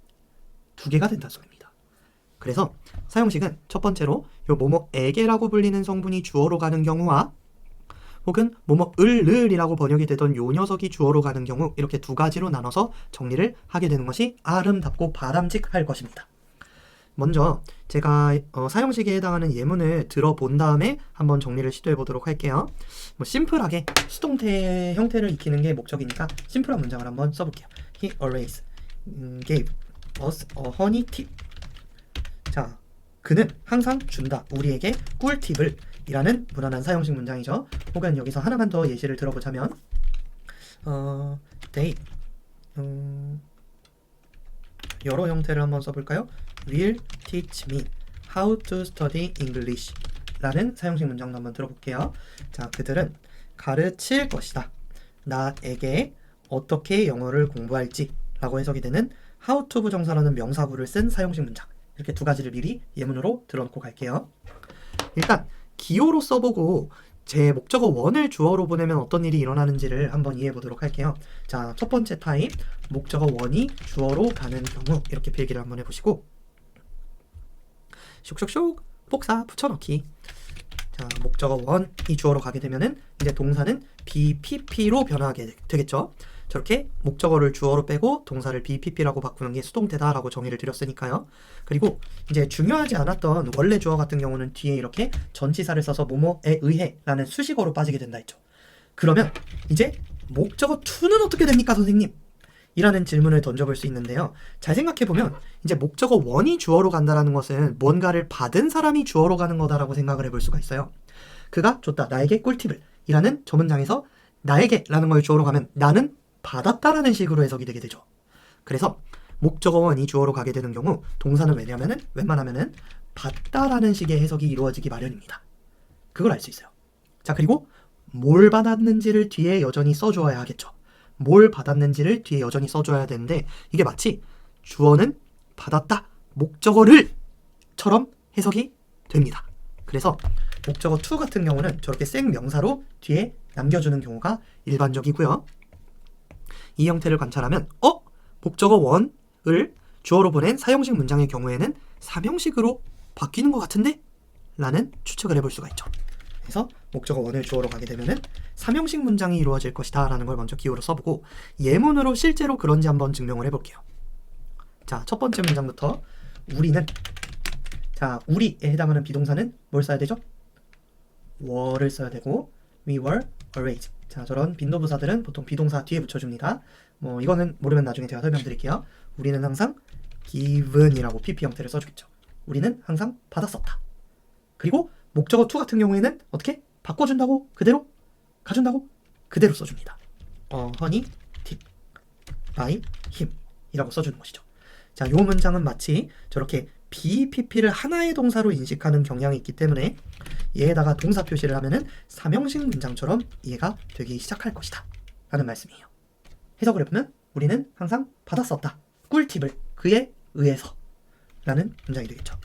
2개가 된다는 소리입니다. 그래서 사형식은 첫 번째로 요 뭐뭐에게라고 불리는 성분이 주어로 가는 경우와, 혹은 뭐뭐을이라고 번역이 되던 요 녀석이 주어로 가는 경우, 이렇게 2가지로 나눠서 정리를 하게 되는 것이 아름답고 바람직할 것입니다. 먼저 제가 사형식에 해당하는 예문을 들어본 다음에 한번 정리를 시도해 보도록 할게요. 뭐 심플하게 수동태 형태를 익히는 게 목적이니까 심플한 문장을 한번 써볼게요. He always gave us a honey tip. 자, 그는 항상 준다, 우리에게 꿀팁을 이라는 무난한 사형식 문장이죠. 혹은 여기서 하나만 더 예시를 들어보자면 they 여러 형태를 한번 써볼까요? will teach me how to study English 라는 사형식 문장도 한번 들어볼게요. 자, 그들은 가르칠 것이다, 나에게 어떻게 영어를 공부할지 라고 해석이 되는 how to 부정사라는 명사구를 쓴 사형식 문장, 이렇게 2가지를 미리 예문으로 들어놓고 갈게요. 일단 기호로 써보고 제 목적어 원을 주어로 보내면 어떤 일이 일어나는지를 한번 이해해 보도록 할게요. 자, 첫 번째 타입, 목적어 원이 주어로 가는 경우, 이렇게 필기를 한번 해보시고, 슉슉슉 복사 붙여넣기. 자, 목적어 원이 주어로 가게 되면은 이제 동사는 BPP로 변화하게 되겠죠. 저렇게 목적어를 주어로 빼고 동사를 BPP라고 바꾸는 게 수동태다라고 정의를 드렸으니까요. 그리고 이제 중요하지 않았던 원래 주어 같은 경우는 뒤에 이렇게 전치사를 써서 뭐뭐에 의해 라는 수식어로 빠지게 된다 했죠. 그러면 이제 목적어 2는 어떻게 됩니까, 선생님? 이라는 질문을 던져볼 수 있는데요. 잘 생각해보면 이제 목적어 원이 주어로 간다라는 것은 뭔가를 받은 사람이 주어로 가는 거다라고 생각을 해볼 수가 있어요. 그가 줬다, 나에게 꿀팁을 이라는 저 문장에서 나에게 라는 걸 주어로 가면 나는 받았다라는 식으로 해석이 되게 되죠. 그래서 목적어 원이 주어로 가게 되는 경우 동사는 웬만하면은 받다라는 식의 해석이 이루어지기 마련입니다. 그걸 알 수 있어요. 자, 그리고 뭘 받았는지를 뒤에 여전히 써주어야 하겠죠. 뭘 받았는지를 뒤에 여전히 써줘야 되는데, 이게 마치 주어는 받았다, 목적어를 처럼 해석이 됩니다. 그래서 목적어 2 같은 경우는 저렇게 생명사로 뒤에 남겨주는 경우가 일반적이고요. 이 형태를 관찰하면 목적어 원을 주어로 보낸 사형식 문장의 경우에는 3형식으로 바뀌는 것 같은데? 라는 추측을 해볼 수가 있죠. 그래서 목적어 원을 주어로 가게 되면은 3형식 문장이 이루어질 것이다 라는 걸 먼저 기호로 써보고, 예문으로 실제로 그런지 한번 증명을 해볼게요. 자, 첫 번째 문장부터 우리는, 자, 우리에 해당하는 비동사는 뭘 써야 되죠? were를 써야 되고, we were always. 자, 저런 빈도부사들은 보통 비동사 뒤에 붙여줍니다. 뭐 이거는 모르면 나중에 제가 설명드릴게요. 우리는 항상 given이라고 pp 형태를 써주겠죠. 우리는 항상 받았었다. 그리고 목적어 2 같은 경우에는 어떻게? 바꿔준다고? 그대로? 가준다고? 그대로 써줍니다. honey tip by him 이라고 써주는 것이죠. 자, 요 문장은 마치 저렇게 BPP를 하나의 동사로 인식하는 경향이 있기 때문에 얘에다가 동사 표시를 하면은 삼형식 문장처럼 이해가 되기 시작할 것이다 라는 말씀이에요. 해석을 해보면 우리는 항상 받았었다. 꿀팁을 그에 의해서 라는 문장이 되겠죠.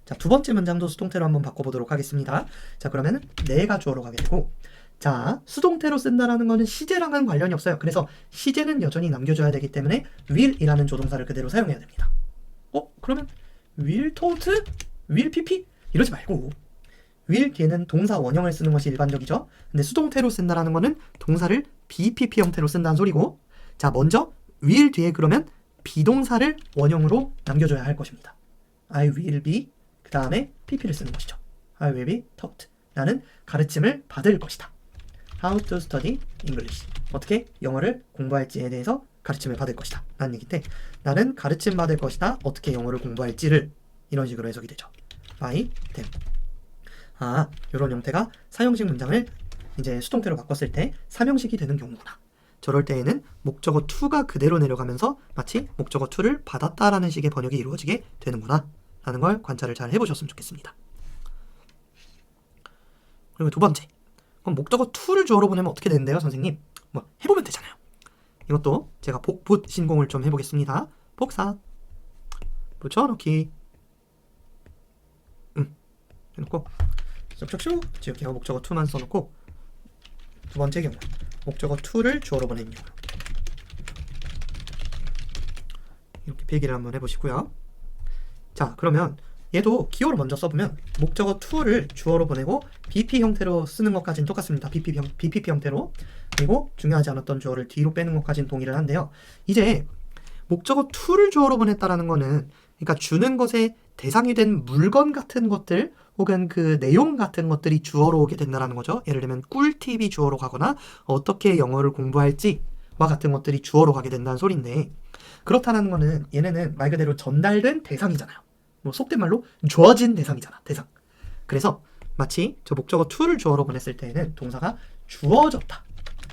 자, 두 번째 문장도 수동태로 한번 바꿔보도록 하겠습니다. 자, 그러면 내가 주어로 가게 되고, 자, 수동태로 쓴다라는 거는 시제랑은 관련이 없어요. 그래서 시제는 여전히 남겨줘야 되기 때문에 will이라는 조동사를 그대로 사용해야 됩니다. 그러면 will told, will pp 이러지 말고 will 뒤에는 동사 원형을 쓰는 것이 일반적이죠. 근데 수동태로 쓴다라는 거는 동사를 BPP 형태로 쓴다는 소리고, 자, 먼저 will 뒤에 그러면 비동사를 원형으로 남겨줘야 할 것입니다. I will be, 그 다음에 pp를 쓰는 것이죠. I will be taught. 나는 가르침을 받을 것이다. How to study English. 어떻게 영어를 공부할지에 대해서 가르침을 받을 것이다 라는 얘기인데, 나는 가르침 받을 것이다. 어떻게 영어를 공부할지를 이런 식으로 해석이 되죠. by them. 이런 형태가 사형식 문장을 이제 수동태로 바꿨을 때 삼형식이 되는 경우구나. 저럴 때에는 목적어 to가 그대로 내려가면서 마치 목적어 to를 받았다라는 식의 번역이 이루어지게 되는구나 라는 걸 관찰을 잘 해보셨으면 좋겠습니다. 그리고 두 번째, 그럼 목적어 to를 주어로 보내면 어떻게 되는데요, 선생님? 뭐 해보면 되잖아요. 이것도 제가 복붙 신공을 좀 해보겠습니다. 복사 붙여넣기 해놓고 쭉 지울게요. 목적어 to만 써놓고, 두 번째 경우 목적어 to를 주어로 보내는 경우 이렇게 필기를 한번 해보시고요. 자, 그러면 얘도 기호를 먼저 써보면 목적어 to를 주어로 보내고 BP 형태로 쓰는 것까지는 똑같습니다. BPP 형태로. 그리고 중요하지 않았던 주어를 뒤로 빼는 것까지는 동일을 한데요. 이제 목적어 to를 주어로 보냈다라는 거는, 그러니까 주는 것에 대상이 된 물건 같은 것들 혹은 그 내용 같은 것들이 주어로 오게 된다는 거죠. 예를 들면 꿀팁이 주어로 가거나 어떻게 영어를 공부할지와 같은 것들이 주어로 가게 된다는 소리인데, 그렇다는 거는 얘네는 말 그대로 전달된 대상이잖아요. 뭐 속된 말로 주어진 대상이잖아, 대상. 그래서 마치 저 목적어 to를 주어로 보냈을 때에는 동사가 주어졌다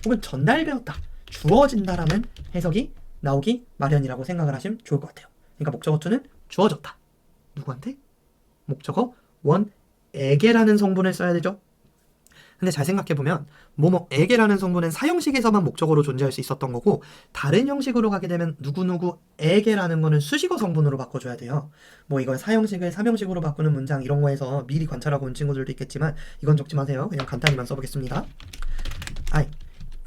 혹은 전달되었다, 주어진다라는 해석이 나오기 마련이라고 생각을 하시면 좋을 것 같아요. 그러니까 목적어 to는 주어졌다. 누구한테? 목적어 원에게라는 성분을 써야 되죠. 근데 잘 생각해보면 뭐뭐에게라는 성분은 사형식에서만 목적어로 존재할 수 있었던 거고, 다른 형식으로 가게 되면 누구누구에게라는 거는 수식어 성분으로 바꿔줘야 돼요. 뭐 이걸 사형식을 삼형식으로 바꾸는 문장 이런 거에서 미리 관찰하고 온 친구들도 있겠지만 이건 적지 마세요. 그냥 간단히만 써보겠습니다. I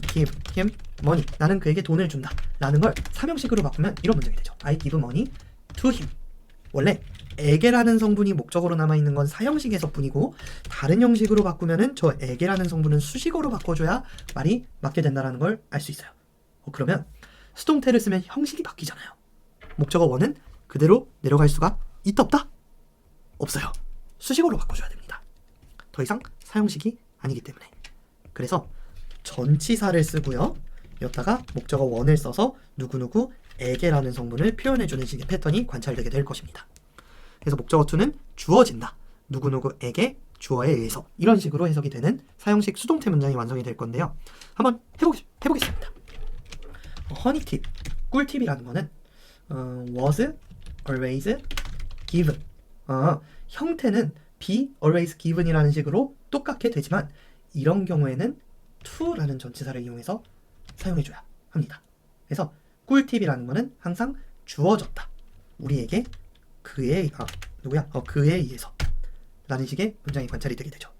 give him money. 나는 그에게 돈을 준다 라는 걸 삼형식으로 바꾸면 이런 문장이 되죠. I give money to him. 원래 에게라는 성분이 목적어로 남아있는 건 사형식에서 뿐이고, 다른 형식으로 바꾸면은 저 에게라는 성분은 수식어로 바꿔줘야 말이 맞게 된다는 걸 알 수 있어요. 그러면 수동태를 쓰면 형식이 바뀌잖아요. 목적어 원은 그대로 내려갈 수가 있다 없다? 없어요. 수식어로 바꿔줘야 됩니다. 더 이상 사형식이 아니기 때문에. 그래서 전치사를 쓰고요, 여기다가 목적어 원을 써서 누구누구에게라는 성분을 표현해주는 식의 패턴이 관찰되게 될 것입니다. 그래서 목적어 to는 주어진다, 누구누구에게 주어에 의해서, 이런 식으로 해석이 되는 사형식 수동태 문장이 완성이 될 건데요. 한번 해보겠습니다. 허니팁, 꿀팁이라는 거는 was always given. 형태는 be always given이라는 식으로 똑같게 되지만 이런 경우에는 to라는 전치사를 이용해서 사용해줘야 합니다. 그래서 꿀팁이라는 거는 항상 주어졌다, 우리에게 그에 의해서 라는 식의 문장이 관찰이 되게 되죠.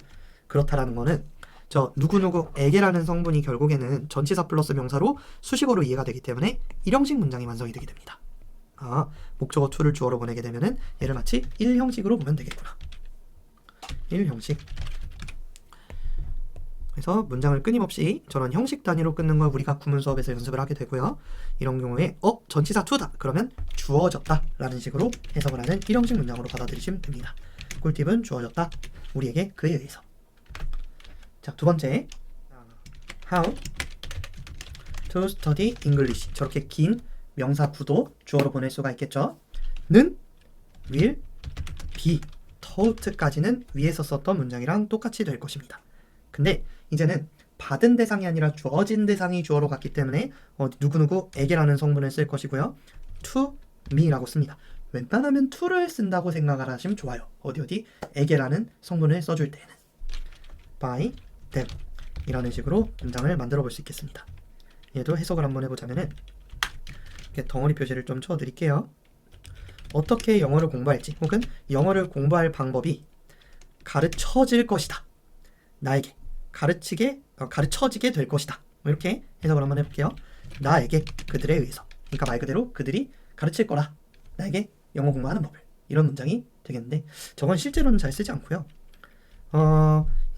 그렇다라는 거는 저 누구누구에게라는 성분이 결국에는 전치사 플러스 명사로 수식어로 이해가 되기 때문에 일형식 문장이 완성이 되게 됩니다. 목적어 to를 주어로 보내게 되면은 얘를 마치 1형식으로 보면 되겠구나. 1형식. 그래서 문장을 끊임없이 저런 형식 단위로 끊는 걸 우리가 구문 수업에서 연습을 하게 되고요. 이런 경우에 전치사 to다 그러면 주어졌다 라는 식으로 해석을 하는 1형식 문장으로 받아들이시면 됩니다. 꿀팁은 주어졌다, 우리에게 그에 의해서. 자, 두 번째, How to study English. 저렇게 긴 명사 구도 주어로 보낼 수가 있겠죠. 는, will, be, taught까지는 위에서 썼던 문장이랑 똑같이 될 것입니다. 근데 이제는 받은 대상이 아니라 주어진 대상이 주어로 갔기 때문에 누구누구에게라는 성분을 쓸 것이고요. to me라고 씁니다. 웬만하면 to를 쓴다고 생각을 하시면 좋아요. 어디 에게라는 성분을 써줄 때는 by them 이라는 식으로 문장을 만들어 볼 수 있겠습니다. 얘도 해석을 한번 해보자면은 이렇게 덩어리 표시를 좀 쳐드릴게요. 어떻게 영어를 공부할지 혹은 영어를 공부할 방법이 가르쳐질 것이다. 나에게 가르쳐지게 될 것이다. 이렇게 해석을 한번 해볼게요. 나에게 그들에 의해서, 그러니까 말 그대로 그들이 가르칠 거라. 나에게 영어 공부하는 법을. 이런 문장이 되겠는데 저건 실제로는 잘 쓰지 않고요.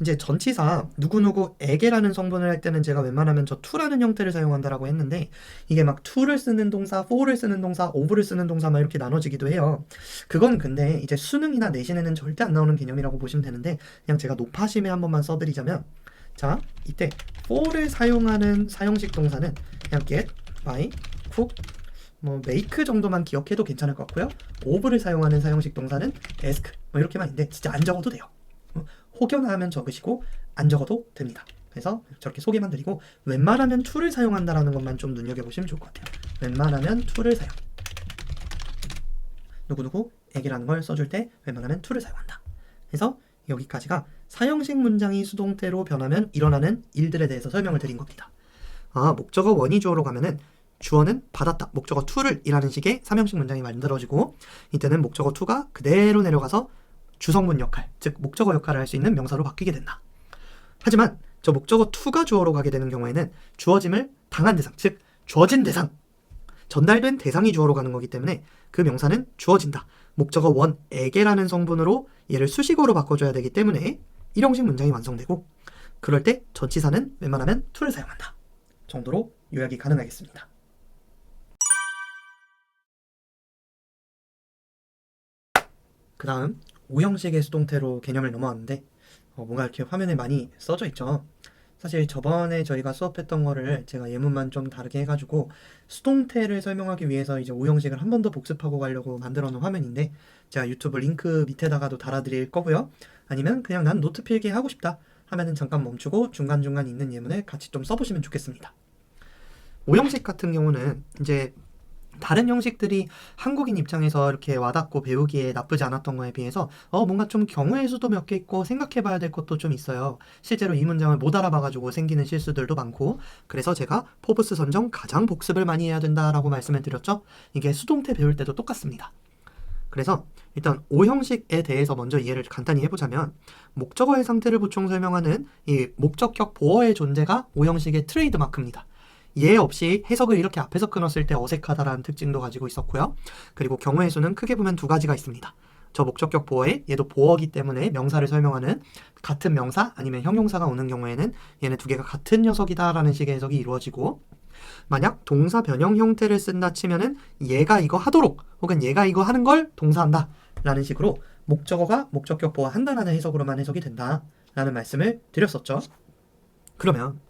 이제 전치사 누구누구에게라는 성분을 할 때는 제가 웬만하면 저 to라는 형태를 사용한다라고 했는데 이게 막 to를 쓰는 동사, for를 쓰는 동사, of를 쓰는 동사 막 이렇게 나눠지기도 해요. 그건 근데 이제 수능이나 내신에는 절대 안 나오는 개념이라고 보시면 되는데 그냥 제가 높아심에 한 번만 써드리자면 자, 이때 for를 사용하는 사형식 동사는 그냥 get, buy, cook, 뭐 make 정도만 기억해도 괜찮을 것 같고요. of를 사용하는 사형식 동사는 ask 뭐 이렇게만 있는데 진짜 안 적어도 돼요. 혹여나 하면 적으시고 안 적어도 됩니다. 그래서 저렇게 소개만 드리고 웬만하면 to를 사용한다라는 것만 좀 눈여겨보시면 좋을 것 같아요. 웬만하면 to를 사용. 누구누구에게라는 걸 써줄 때 웬만하면 to를 사용한다. 그래서 여기까지가 사형식 문장이 수동태로 변하면 일어나는 일들에 대해서 설명을 드린 겁니다. 목적어 원이 주어로 가면은 주어는 받았다. 목적어 to를 이라는 식의 삼형식 문장이 만들어지고 이때는 목적어 to가 그대로 내려가서 주성분 역할, 즉 목적어 역할을 할 수 있는 명사로 바뀌게 된다. 하지만 저 목적어 to가 주어로 가게 되는 경우에는 주어짐을 당한 대상, 즉 주어진 대상, 전달된 대상이 주어로 가는 거기 때문에 그 명사는 주어진다. 목적어 원에게라는 성분으로 얘를 수식어로 바꿔줘야 되기 때문에 일형식 문장이 완성되고 그럴 때 전치사는 웬만하면 to를 사용한다. 정도로 요약이 가능하겠습니다. 그 다음 5형식의 수동태로 개념을 넘어왔는데 뭔가 이렇게 화면에 많이 써져 있죠. 사실 저번에 저희가 수업했던 거를 제가 예문만 좀 다르게 해가지고 수동태를 설명하기 위해서 이제 5형식을 한 번 더 복습하고 가려고 만들어 놓은 화면인데 제가 유튜브 링크 밑에다가도 달아드릴 거고요. 아니면 그냥 난 노트 필기 하고 싶다 하면은 잠깐 멈추고 중간중간 있는 예문을 같이 좀 써보시면 좋겠습니다. 5형식 같은 경우는 이제 다른 형식들이 한국인 입장에서 이렇게 와닿고 배우기에 나쁘지 않았던 거에 비해서 뭔가 좀 경우의 수도 몇 개 있고 생각해봐야 될 것도 좀 있어요. 실제로 이 문장을 못 알아봐가지고 생기는 실수들도 많고 그래서 제가 포브스 선정 가장 복습을 많이 해야 된다라고 말씀을 드렸죠. 이게 수동태 배울 때도 똑같습니다. 그래서 일단 5형식에 대해서 먼저 이해를 간단히 해보자면 목적어의 상태를 보충 설명하는 이 목적격 보어의 존재가 5형식의 트레이드마크입니다. 예 없이 해석을 이렇게 앞에서 끊었을 때 어색하다라는 특징도 가지고 있었고요. 그리고 경우의 수는 크게 보면 두 가지가 있습니다. 저 목적격 보어에 얘도 보어기 때문에 명사를 설명하는 같은 명사 아니면 형용사가 오는 경우에는 얘네 두 개가 같은 녀석이다라는 식의 해석이 이루어지고 만약 동사 변형 형태를 쓴다 치면은 얘가 이거 하도록 혹은 얘가 이거 하는 걸 동사한다 라는 식으로 목적어가 목적격 보어 한다라는 해석으로만 해석이 된다 라는 말씀을 드렸었죠. 그러면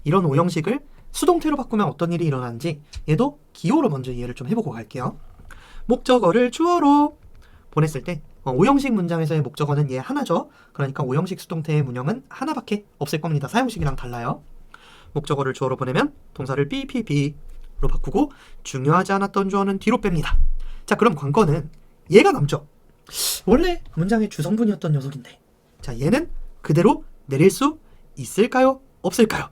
이런 5형식을 수동태로 바꾸면 어떤 일이 일어나는지 얘도 기호로 먼저 이해를 좀 해보고 갈게요. 목적어를 주어로 보냈을 때 5형식 문장에서의 목적어는 얘 하나죠. 그러니까 5형식 수동태의 문형은 하나밖에 없을 겁니다. 사형식이랑 달라요. 목적어를 주어로 보내면 동사를 BPB로 바꾸고 중요하지 않았던 주어는 뒤로 뺍니다. 자, 그럼 관건은 얘가 남죠. 원래 문장의 주성분이었던 녀석인데 자, 얘는 그대로 내릴 수 있을까요? 없을까요?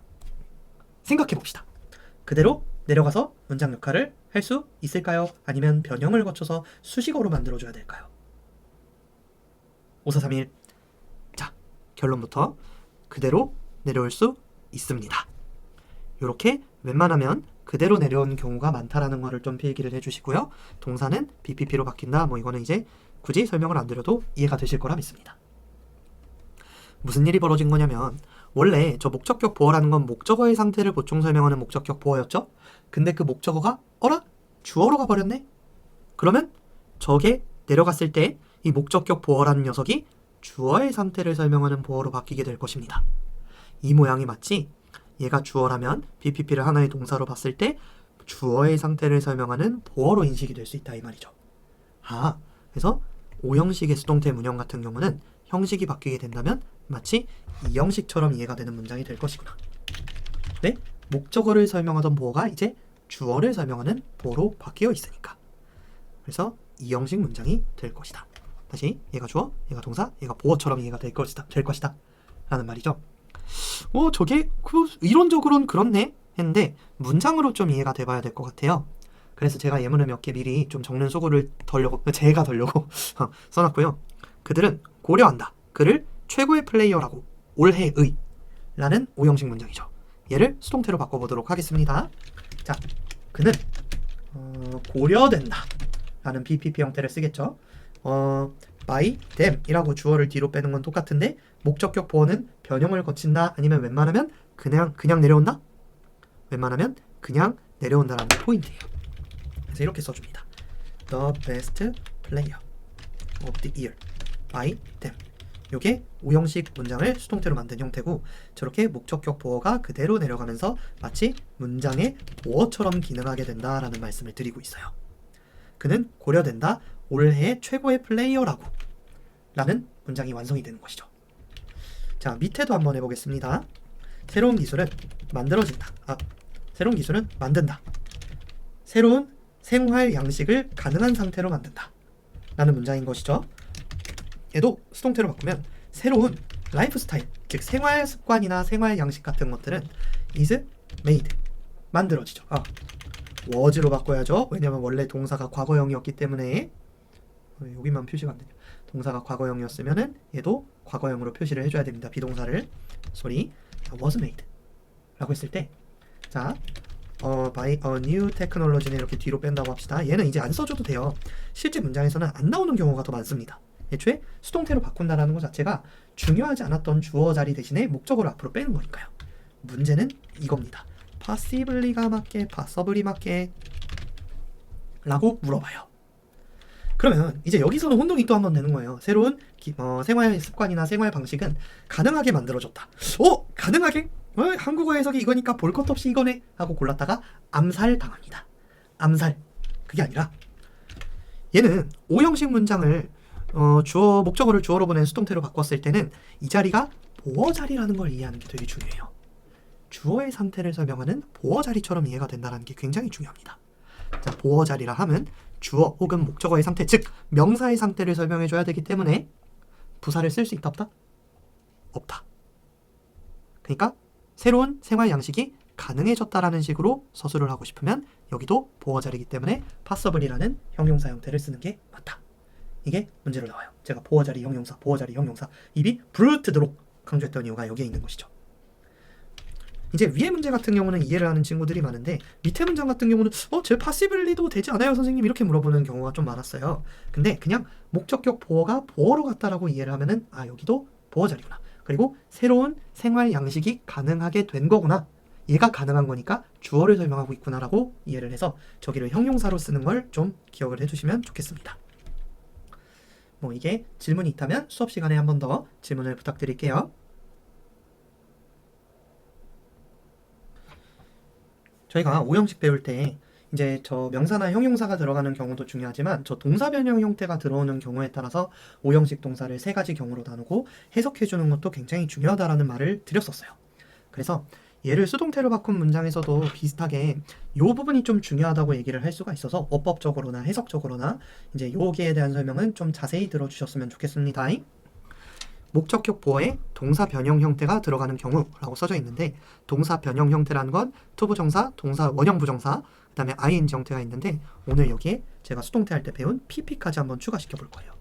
생각해봅시다. 그대로 내려가서 문장 역할을 할 수 있을까요? 아니면 변형을 거쳐서 수식어로 만들어줘야 될까요? 5, 4, 3, 1. 자, 결론부터 그대로 내려올 수 있습니다. 이렇게 웬만하면 그대로 내려온 경우가 많다라는 거를 좀 필기를 해주시고요. 동사는 BPP로 바뀐다. 뭐 이거는 이제 굳이 설명을 안 드려도 이해가 되실 거라 믿습니다. 무슨 일이 벌어진 거냐면 원래 저 목적격 보어라는 건 목적어의 상태를 보충 설명하는 목적격 보어였죠? 근데 그 목적어가 어라? 주어로 가버렸네? 그러면 저게 내려갔을 때 이 목적격 보어라는 녀석이 주어의 상태를 설명하는 보어로 바뀌게 될 것입니다. 이 모양이 맞지? 얘가 주어라면 BPP를 하나의 동사로 봤을 때 주어의 상태를 설명하는 보어로 인식이 될 수 있다 이 말이죠. 그래서 5형식의 수동태 문형 같은 경우는 형식이 바뀌게 된다면 마치 이 형식처럼 이해가 되는 문장이 될 것이구나. 네? 목적어를 설명하던 보어가 이제 주어를 설명하는 보어로 바뀌어 있으니까. 그래서 이 형식 문장이 될 것이다. 다시 얘가 주어, 얘가 동사, 얘가 보어처럼 이해가 될 것이다 라는 말이죠. 저게 이론적으로는 그렇네 했는데 문장으로 좀 이해가 돼봐야 될 것 같아요. 그래서 제가 예문을 몇 개 미리 좀 적는 수고를 제가 덜려고 써놨고요. 그들은 고려한다. 그를 최고의 플레이어라고. 올해의 라는 오형식 문장이죠. 얘를 수동태로 바꿔보도록 하겠습니다. 자, 그는 고려된다 라는 BPP 형태를 쓰겠죠. by them 이라고 주어를 뒤로 빼는 건 똑같은데 목적격 보어는 변형을 거친다 아니면 웬만하면 그냥 내려온다? 웬만하면 그냥 내려온다라는 게 포인트예요. 그래서 이렇게 써줍니다. The best player of the year by them. 요게 오형식 문장을 수동태로 만든 형태고 저렇게 목적격 보어가 그대로 내려가면서 마치 문장의 보어처럼 기능하게 된다라는 말씀을 드리고 있어요. 그는 고려된다. 올해의 최고의 플레이어라고 라는 문장이 완성이 되는 것이죠. 자, 밑에도 한번 해보겠습니다. 새로운 기술은 만들어진다. 새로운 기술은 만든다. 새로운 생활 양식을 가능한 상태로 만든다 라는 문장인 것이죠. 얘도 수동태로 바꾸면 새로운 라이프 스타일, 즉 생활 습관이나 생활 양식 같은 것들은 is made, 만들어지죠. was로 바꿔야죠. 왜냐면 원래 동사가 과거형이었기 때문에 여기만 표시가 안 되네요. 동사가 과거형이었으면은 얘도 과거형으로 표시를 해줘야 됩니다. 비동사를 was made 라고 했을 때 자, by a new technology는 이렇게 뒤로 뺀다고 합시다. 얘는 이제 안 써줘도 돼요. 실제 문장에서는 안 나오는 경우가 더 많습니다. 애초에 수동태로 바꾼다라는 것 자체가 중요하지 않았던 주어 자리 대신에 목적어를 앞으로 빼는 거니까요. 문제는 이겁니다. passibly가 맞게, passably 맞게 라고 물어봐요. 그러면 이제 여기서는 혼동이 또 한 번 되는 거예요. 새로운 생활 습관이나 생활 방식은 가능하게 만들어졌다. 가능하게? 한국어 해석이 이거니까 볼 것 없이 이거네 하고 골랐다가 암살 당합니다. 암살. 그게 아니라 얘는 오형식 문장을 주어 목적어를 주어로 보낸 수동태로 바꿨을 때는 이 자리가 보어 자리라는 걸 이해하는 게 되게 중요해요. 주어의 상태를 설명하는 보어 자리처럼 이해가 된다는 게 굉장히 중요합니다. 자, 보어 자리라 하면 주어 혹은 목적어의 상태, 즉 명사의 상태를 설명해 줘야 되기 때문에 부사를 쓸 수 있다 없다? 없다. 그러니까 새로운 생활 양식이 가능해졌다라는 식으로 서술을 하고 싶으면 여기도 보어 자리이기 때문에 passably라는 형용사 형태를 쓰는 게 맞다. 이게 문제로 나와요. 제가 보어 자리 형용사 입이 부르트도록 강조했던 이유가 여기에 있는 것이죠. 이제 위의 문제 같은 경우는 이해를 하는 친구들이 많은데 밑에 문장 같은 경우는 제 passibly도 되지 않아요 선생님 이렇게 물어보는 경우가 좀 많았어요. 근데 그냥 목적격 보어가 보어로 같다라고 이해를 하면은 여기도 보어 자리구나. 그리고 새로운 생활 양식이 가능하게 된 거구나. 얘가 가능한 거니까 주어를 설명하고 있구나라고 이해를 해서 저기를 형용사로 쓰는 걸 좀 기억을 해주시면 좋겠습니다. 이게 질문이 있다면 수업 시간에 한 번 더 질문을 부탁드릴게요. 저희가 오형식 배울 때 이제 저 명사나 형용사가 들어가는 경우도 중요하지만 저 동사 변형 형태가 들어오는 경우에 따라서 오형식 동사를 3가지 경우로 나누고 해석해 주는 것도 굉장히 중요하다라는 말을 드렸었어요. 그래서 얘를 수동태로 바꾼 문장에서도 비슷하게 이 부분이 좀 중요하다고 얘기를 할 수가 있어서 어법적으로나 해석적으로나 이제 여기에 대한 설명은 좀 자세히 들어주셨으면 좋겠습니다. 목적격 보어에 동사 변형 형태가 들어가는 경우라고 써져 있는데 동사 변형 형태라는 건 투부정사, 동사 원형 부정사, 그 다음에 ing 형태가 있는데 오늘 여기에 제가 수동태 할 때 배운 pp까지 한번 추가시켜 볼 거예요.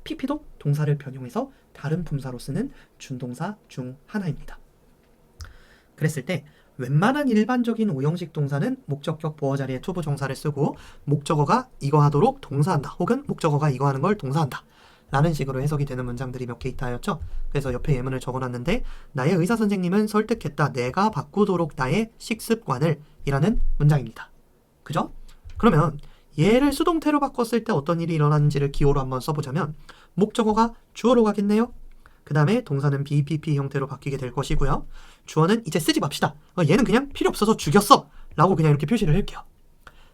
pp도 동사를 변형해서 다른 품사로 쓰는 준동사 중 하나입니다. 그랬을 때 웬만한 일반적인 오형식 동사는 목적격 보어 자리에 투부정사를 쓰고 목적어가 이거 하도록 동사한다 혹은 목적어가 이거 하는 걸 동사한다 라는 식으로 해석이 되는 문장들이 몇 개 있다 하였죠. 그래서 옆에 예문을 적어놨는데 나의 의사선생님은 설득했다. 내가 바꾸도록 나의 식습관을 이라는 문장입니다. 그죠? 그러면 얘를 수동태로 바꿨을 때 어떤 일이 일어나는지를 기호로 한번 써보자면 목적어가 주어로 가겠네요. 그 다음에 동사는 BPP 형태로 바뀌게 될 것이고요. 주어는 이제 쓰지 맙시다. 얘는 그냥 필요 없어서 죽였어 라고 그냥 이렇게 표시를 할게요.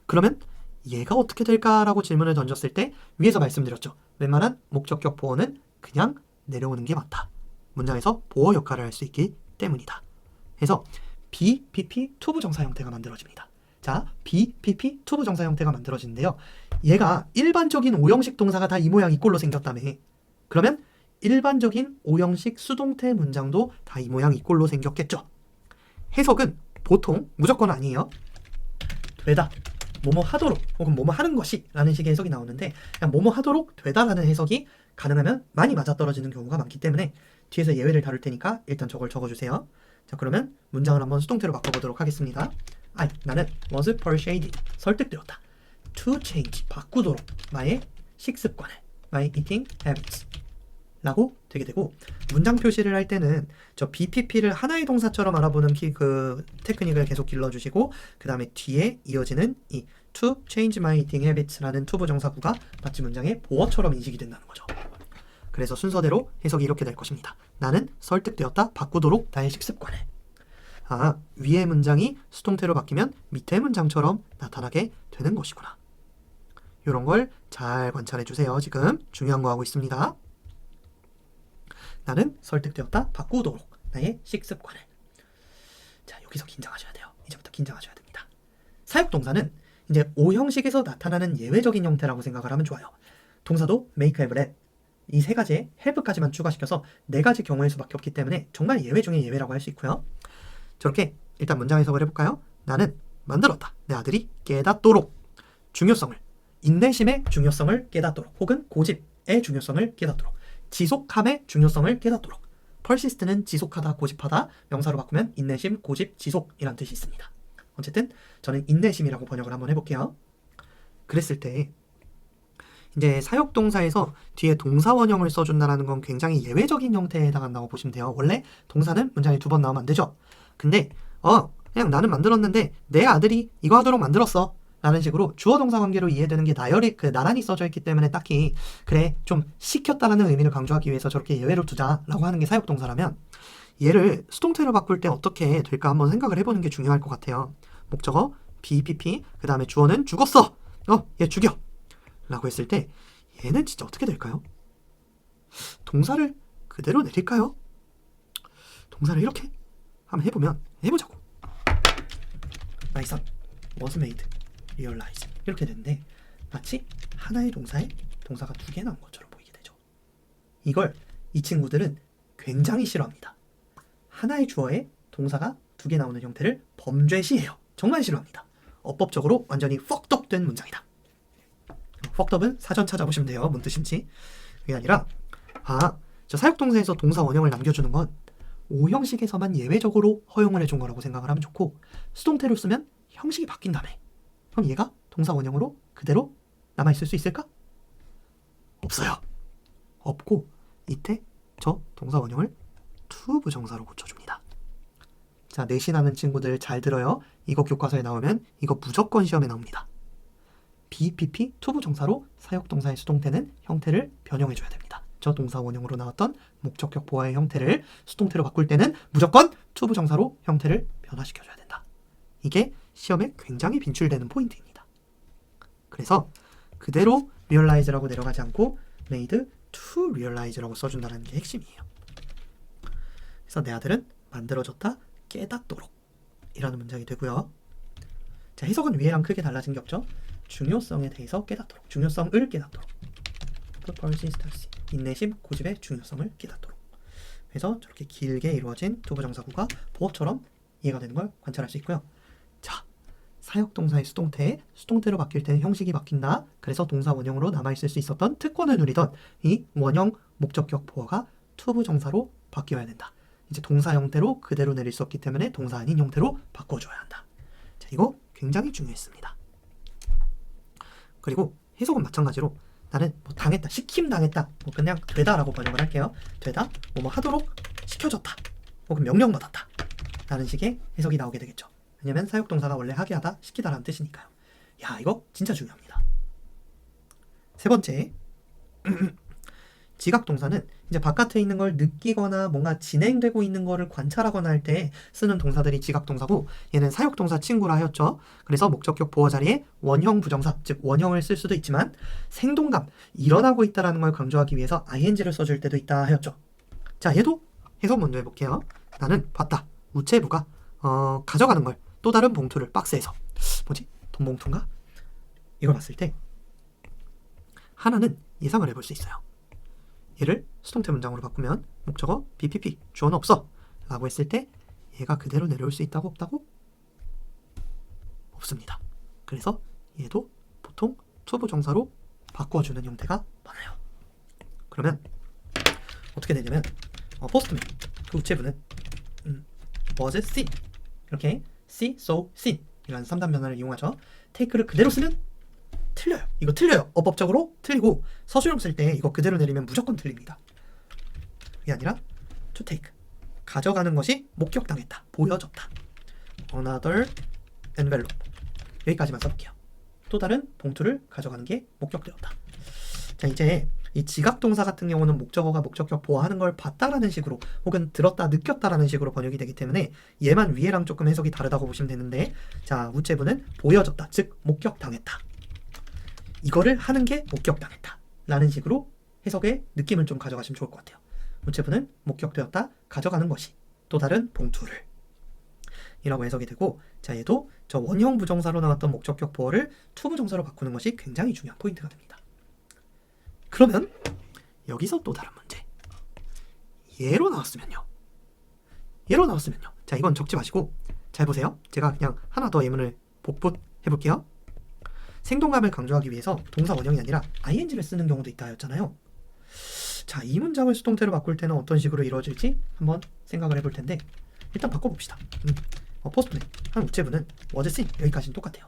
그러면 얘가 어떻게 될까라고 질문을 던졌을 때 위에서 말씀드렸죠. 웬만한 목적격 보어는 그냥 내려오는 게 맞다. 문장에서 보어 역할을 할 수 있기 때문이다. 그래서 BPP 투부정사 형태가 만들어집니다. 자, BPP 투부정사 형태가 만들어지는데요. 얘가 일반적인 오형식 동사가 다 이 모양 이 꼴로 생겼다며. 그러면 일반적인 오형식 수동태 문장도 다 이 모양 이 꼴로 생겼겠죠. 해석은 보통 무조건 아니에요. 되다, 뭐뭐 하도록, 혹은 뭐뭐 하는 것이 라는 식의 해석이 나오는데, 그냥 뭐뭐 하도록 되다라는 해석이 가능하면 많이 맞아떨어지는 경우가 많기 때문에 뒤에서 예외를 다룰 테니까 일단 저걸 적어주세요. 자, 그러면 문장을 한번 수동태로 바꿔보도록 하겠습니다. 나는 was persuaded, 설득되었다. to change, 바꾸도록 나의 식습관을, my eating habits 라고 되게 되고, 문장 표시를 할 때는 저 BPP를 하나의 동사처럼 알아보는 그 테크닉을 계속 길러주시고, 그 다음에 뒤에 이어지는 이 to change my eating habits라는 투부 정사구가 마치 문장의 보어처럼 인식이 된다는 거죠. 그래서 순서대로 해석이 이렇게 될 것입니다. 나는 설득되었다. 바꾸도록 나의 식습관을. 위의 문장이 수동태로 바뀌면 밑의 문장처럼 나타나게 되는 것이구나. 이런 걸 잘 관찰해 주세요. 지금 중요한 거 하고 있습니다. 나는 설득되었다. 바꾸도록 나의 식습관을. 자, 여기서 긴장하셔야 돼요. 이제부터 긴장하셔야 됩니다. 사역동사는 이제 오형식에서 나타나는 예외적인 형태라고 생각을 하면 좋아요. 동사도 make, have, let 이 세 가지에 have까지만 추가시켜서 네 가지 경우일 수밖에 없기 때문에 정말 예외 중에 예외라고 할 수 있고요. 저렇게 일단 문장 해석을 해볼까요? 나는 만들었다. 내 아들이 깨닫도록 중요성을, 인내심의 중요성을 깨닫도록, 혹은 고집의 중요성을 깨닫도록, 지속함의 중요성을 깨닫도록. persist는 지속하다, 고집하다, 명사로 바꾸면 인내심, 고집, 지속이란 뜻이 있습니다. 어쨌든 저는 인내심이라고 번역을 한번 해볼게요. 그랬을 때 이제 사역동사에서 뒤에 동사 원형을 써준다는 건 굉장히 예외적인 형태에 해당한다고 보시면 돼요. 원래 동사는 문장에 2번 나오면 안 되죠. 근데 그냥 나는 만들었는데 내 아들이 이거 하도록 만들었어 라는 식으로 주어 동사 관계로 이해되는 게 나란히 써져 있기 때문에 딱히 그래 좀 시켰다라는 의미를 강조하기 위해서 저렇게 예외로 두자라고 하는 게 사역동사라면, 얘를 수동태로 바꿀 때 어떻게 될까 한번 생각을 해보는 게 중요할 것 같아요. 목적어 BPP, 그 다음에 주어는 죽었어, 얘 죽여 라고 했을 때 얘는 진짜 어떻게 될까요? 동사를 그대로 내릴까요? 동사를 이렇게 한번 해보자고. My son was made realize 이렇게 되는데 마치 하나의 동사에 동사가 2개 나온 것처럼 보이게 되죠. 이걸 이 친구들은 굉장히 싫어합니다. 하나의 주어에 동사가 2개 나오는 형태를 범죄시해요. 정말 싫어합니다. 어법적으로 완전히 fucked up 된 문장이다. fucked up은 사전 찾아보시면 돼요. 뭔 뜻인지. 그게 아니라 저 사역동사에서 동사 원형을 남겨주는 건 오형식에서만 예외적으로 허용을 해준 거라고 생각을 하면 좋고, 수동태로 쓰면 형식이 바뀐 다음에 그럼 얘가 동사 원형으로 그대로 남아있을 수 있을까? 없어요. 없고 이때 저 동사 원형을 to 부정사로 고쳐줍니다. 자, 내신하는 친구들 잘 들어요. 이거 교과서에 나오면 이거 무조건 시험에 나옵니다. BPP to 부정사로 사역동사의 수동태는 형태를 변형해줘야 됩니다. 저 동사 원형으로 나왔던 목적격 보어의 형태를 수동태로 바꿀 때는 무조건 to 부정사로 형태를 변화시켜줘야 된다. 이게 시험에 굉장히 빈출되는 포인트입니다. 그래서 그대로 realize라고 내려가지 않고 made to realize라고 써준다는 게 핵심이에요. 그래서 내 아들은 만들어졌다, 깨닫도록 이라는 문장이 되고요. 자, 해석은 위에랑 크게 달라진 게 없죠. 중요성에 대해서 깨닫도록, 중요성을 깨닫도록, persistence, 인내심, 고집의 중요성을 깨닫도록. 그래서 저렇게 길게 이루어진 투부정사구가 보어처럼 이해가 되는 걸 관찰할 수 있고요. 자, 사역동사의 수동태로 바뀔 때는 형식이 바뀐다. 그래서 동사 원형으로 남아있을 수 있었던 특권을 누리던 이 원형 목적격 보어가 투부정사로 바뀌어야 된다. 이제 동사 형태로 그대로 내릴 수 없기 때문에 동사 아닌 형태로 바꿔줘야 한다. 자, 이거 굉장히 중요했습니다. 그리고 해석은 마찬가지로 나는 뭐 당했다, 시킴 당했다, 뭐 그냥 되다라고 번역을 할게요. 되다, 뭐 하도록 시켜줬다, 혹은 명령받았다 라는 식의 해석이 나오게 되겠죠. 왜냐면 사역동사가 원래 하게 하다, 시키다라는 뜻이니까요. 야, 이거 진짜 중요합니다. 세 번째, 지각동사는 이제 바깥에 있는 걸 느끼거나 뭔가 진행되고 있는 거를 관찰하거나 할 때 쓰는 동사들이 지각동사고, 얘는 사역동사 친구라 하였죠. 그래서 목적격 보어 자리에 원형 부정사, 즉 원형을 쓸 수도 있지만 생동감, 일어나고 있다라는 걸 강조하기 위해서 ing를 써줄 때도 있다 하였죠. 자, 얘도 해석 먼저 해볼게요. 나는 봤다, 우체부가 가져가는 걸, 또 다른 봉투를 박스에서, 돈 봉투인가? 이걸 봤을 때 하나는 예상을 해볼 수 있어요. 얘를 수동태 문장으로 바꾸면 목적어 BPP 주어는 없어 라고 했을 때 얘가 그대로 내려올 수 있다고 없다고? 없습니다. 그래서 얘도 보통 투부 정사로 바꿔주는 형태가 많아요. 그러면 어떻게 되냐면 포스트맨 그 우체부는 was seen 이렇게 see, saw, seen 이라는 3단 변화를 이용하죠. take를 그대로 쓰면 틀려요. 이거 틀려요. 어법적으로 틀리고 서술형 쓸 때 이거 그대로 내리면 무조건 틀립니다. 그게 아니라 to take 가져가는 것이 목격당했다, 보여졌다. another envelope 여기까지만 써볼게요. 또 다른 봉투를 가져가는 게 목격되었다. 자, 이제 이 지각동사 같은 경우는 목적어가 목적격 보호하는 걸 봤다라는 식으로 혹은 들었다, 느꼈다라는 식으로 번역이 되기 때문에 얘만 위에랑 조금 해석이 다르다고 보시면 되는데, 자, 우체부는 보여졌다, 즉 목격당했다. 이거를 하는 게 목격당했다 라는 식으로 해석의 느낌을 좀 가져가시면 좋을 것 같아요. 우체부는 목격되었다, 가져가는 것이 또 다른 봉투를 이라고 해석이 되고, 자, 얘도 저 원형 부정사로 나왔던 목적격 보어를 투부정사로 바꾸는 것이 굉장히 중요한 포인트가 됩니다. 그러면 여기서 또 다른 문제. 얘로 나왔으면요. 자, 이건 적지 마시고 잘 보세요. 제가 그냥 하나 더 예문을 복붙 해볼게요. 생동감을 강조하기 위해서 동사 원형이 아니라 ing를 쓰는 경우도 있다 였잖아요. 자, 이 문장을 수동태로 바꿀 때는 어떤 식으로 이루어질지 한번 생각을 해볼 텐데, 일단 바꿔봅시다. 포스트맨 한 우체부는 was seen 여기까지는 똑같아요.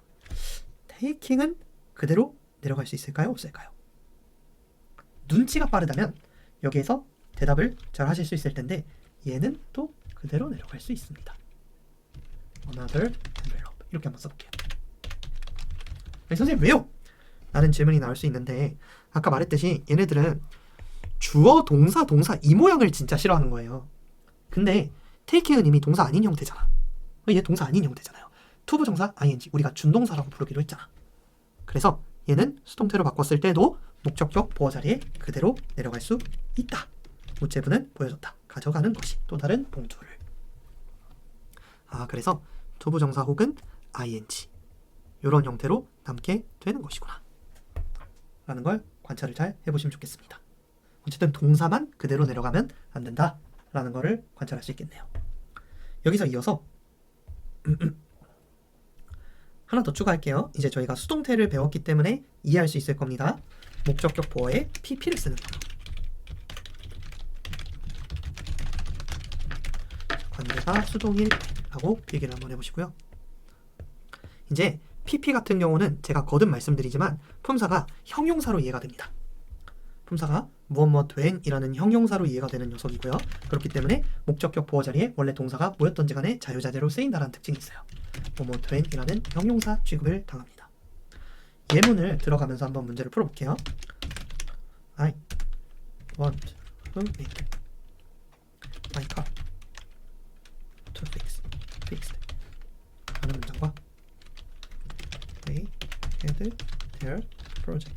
taking은 그대로 내려갈 수 있을까요? 없을까요? 눈치가 빠르다면 여기에서 대답을 잘 하실 수 있을 텐데, 얘는 또 그대로 내려갈 수 있습니다. another envelope 이렇게 한번 써볼게요. 아니, 선생님 왜요? 라는 질문이 나올 수 있는데, 아까 말했듯이 얘네들은 주어, 동사 이 모양을 진짜 싫어하는 거예요. 근데 take는 이미 동사 아닌 형태잖아. 얘 동사 아닌 형태잖아요. 투부정사 ing 우리가 준동사라고 부르기로 했잖아. 그래서 얘는 수동태로 바꿨을 때도 목적격 보어 자리에 그대로 내려갈 수 있다. 우체부는 보여줬다, 가져가는 것이 또 다른 봉투를. 그래서 투부정사 혹은 ing 이런 형태로 남게 되는 것이구나 라는 걸 관찰을 잘 해보시면 좋겠습니다. 어쨌든 동사만 그대로 내려가면 안 된다 라는 거를 관찰할 수 있겠네요. 여기서 이어서 하나 더 추가할게요. 이제 저희가 수동태를 배웠기 때문에 이해할 수 있을 겁니다. 목적격 보어에 pp를 쓰는 거. 관계가 수동일라고 필기를 한번 해보시고요. 이제 pp 같은 경우는 제가 거듭 말씀드리지만 품사가 형용사로 이해가 됩니다. 품사가 무엇 된이라는 형용사로 이해가 되는 녀석이고요. 그렇기 때문에 목적격 보어 자리에 원래 동사가 뭐였던지 간에 자유자재로 쓰인다는 특징이 있어요. 뭐뭐 된이라는 형용사 취급을 당합니다. 예문을 들어가면서 한번 문제를 풀어볼게요. I want to make my car to fixed 하는 문장과 They had their project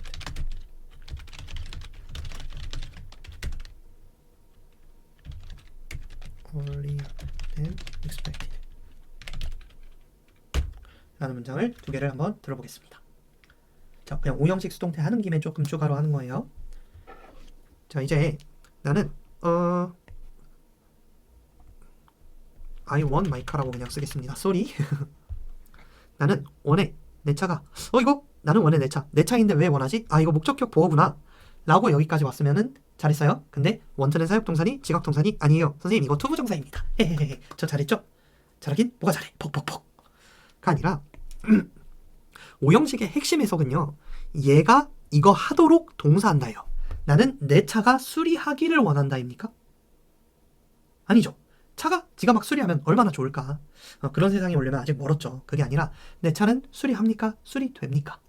earlier than expected 라는 문장을 두 개를 한번 들어보겠습니다. 자, 그냥 오형식 수동태 하는 김에 조금 추가로 하는 거예요. 자, 이제 나는 I want my car라고 그냥 쓰겠습니다. sorry. 나는 원해 내 차가 나는 원해 내 차. 내 차인데 왜 원하지? 이거 목적격 보어구나 라고 여기까지 왔으면은 잘했어요. 근데 원트는 사역동사니 지각동사니 아니에요. 선생님 이거 투부정사입니다. 헤헤헤. 저 잘했죠? 잘하긴 뭐가 잘해. 퍽퍽퍽가 아니라 오형식의 핵심 해석은요, 얘가 이거 하도록 동사한다예요. 나는 내 차가 수리하기를 원한다입니까? 아니죠. 차가 지가 막 수리하면 얼마나 좋을까. 그런 세상이 오려면 아직 멀었죠. 그게 아니라 내 차는 수리합니까? 수리됩니까?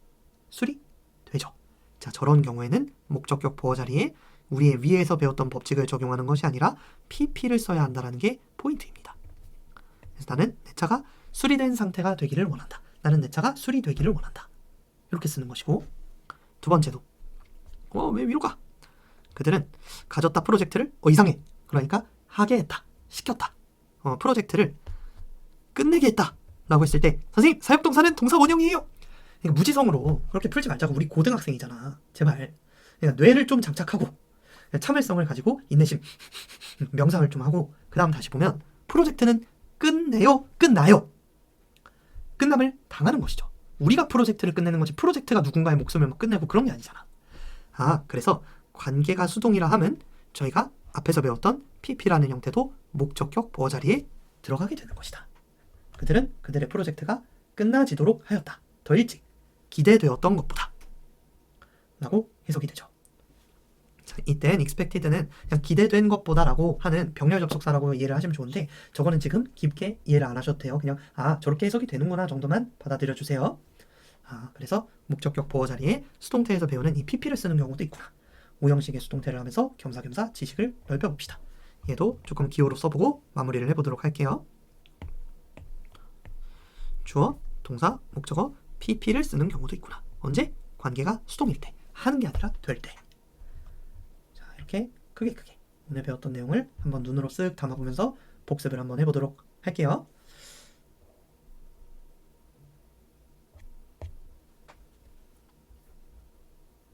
수리되죠. 자, 저런 경우에는 목적격 보어 자리에 우리의 위에서 배웠던 법칙을 적용하는 것이 아니라 pp를 써야 한다는 게 포인트입니다. 그래서 나는 내 차가 수리된 상태가 되기를 원한다. 나는 내 차가 수리되기를 원한다. 이렇게 쓰는 것이고, 두 번째도 왜 위로 가? 그들은 가졌다 프로젝트를 이상해. 그러니까 하게 했다. 시켰다. 프로젝트를 끝내게 했다. 라고 했을 때 선생님 사역동사는 동사 원형이에요. 그러니까 무지성으로 그렇게 풀지 말자고. 우리 고등학생이잖아. 제발. 그러니까 뇌를 좀 장착하고 참을성을 가지고 인내심, 명상을 좀 하고 그 다음 다시 보면 프로젝트는 끝내요? 끝나요? 끝남을 당하는 것이죠. 우리가 프로젝트를 끝내는 거지 프로젝트가 누군가의 목숨을 막 끝내고 그런 게 아니잖아. 그래서 관계가 수동이라 함은 저희가 앞에서 배웠던 PP라는 형태도 목적격 보어 자리에 들어가게 되는 것이다. 그들은 그들의 프로젝트가 끝나지도록 하였다. 더 일찍 기대되었던 것보다 라고 해석이 되죠. 자, 이땐 expected는 그냥 기대된 것보다 라고 하는 병렬 접속사라고 이해를 하시면 좋은데 저거는 지금 깊게 이해를 안 하셔도 돼요. 그냥 저렇게 해석이 되는구나 정도만 받아들여 주세요. 그래서 목적격 보어 자리에 수동태에서 배우는 이 PP를 쓰는 경우도 있구나. 오형식의 수동태를 하면서 겸사겸사 지식을 넓혀봅시다. 얘도 조금 기호로 써보고 마무리를 해보도록 할게요. 주어, 동사, 목적어, PP를 쓰는 경우도 있구나. 언제? 관계가 수동일 때. 하는 게 아니라 될 때. 자, 이렇게 크게 오늘 배웠던 내용을 한번 눈으로 쓱 담아보면서 복습을 한번 해보도록 할게요.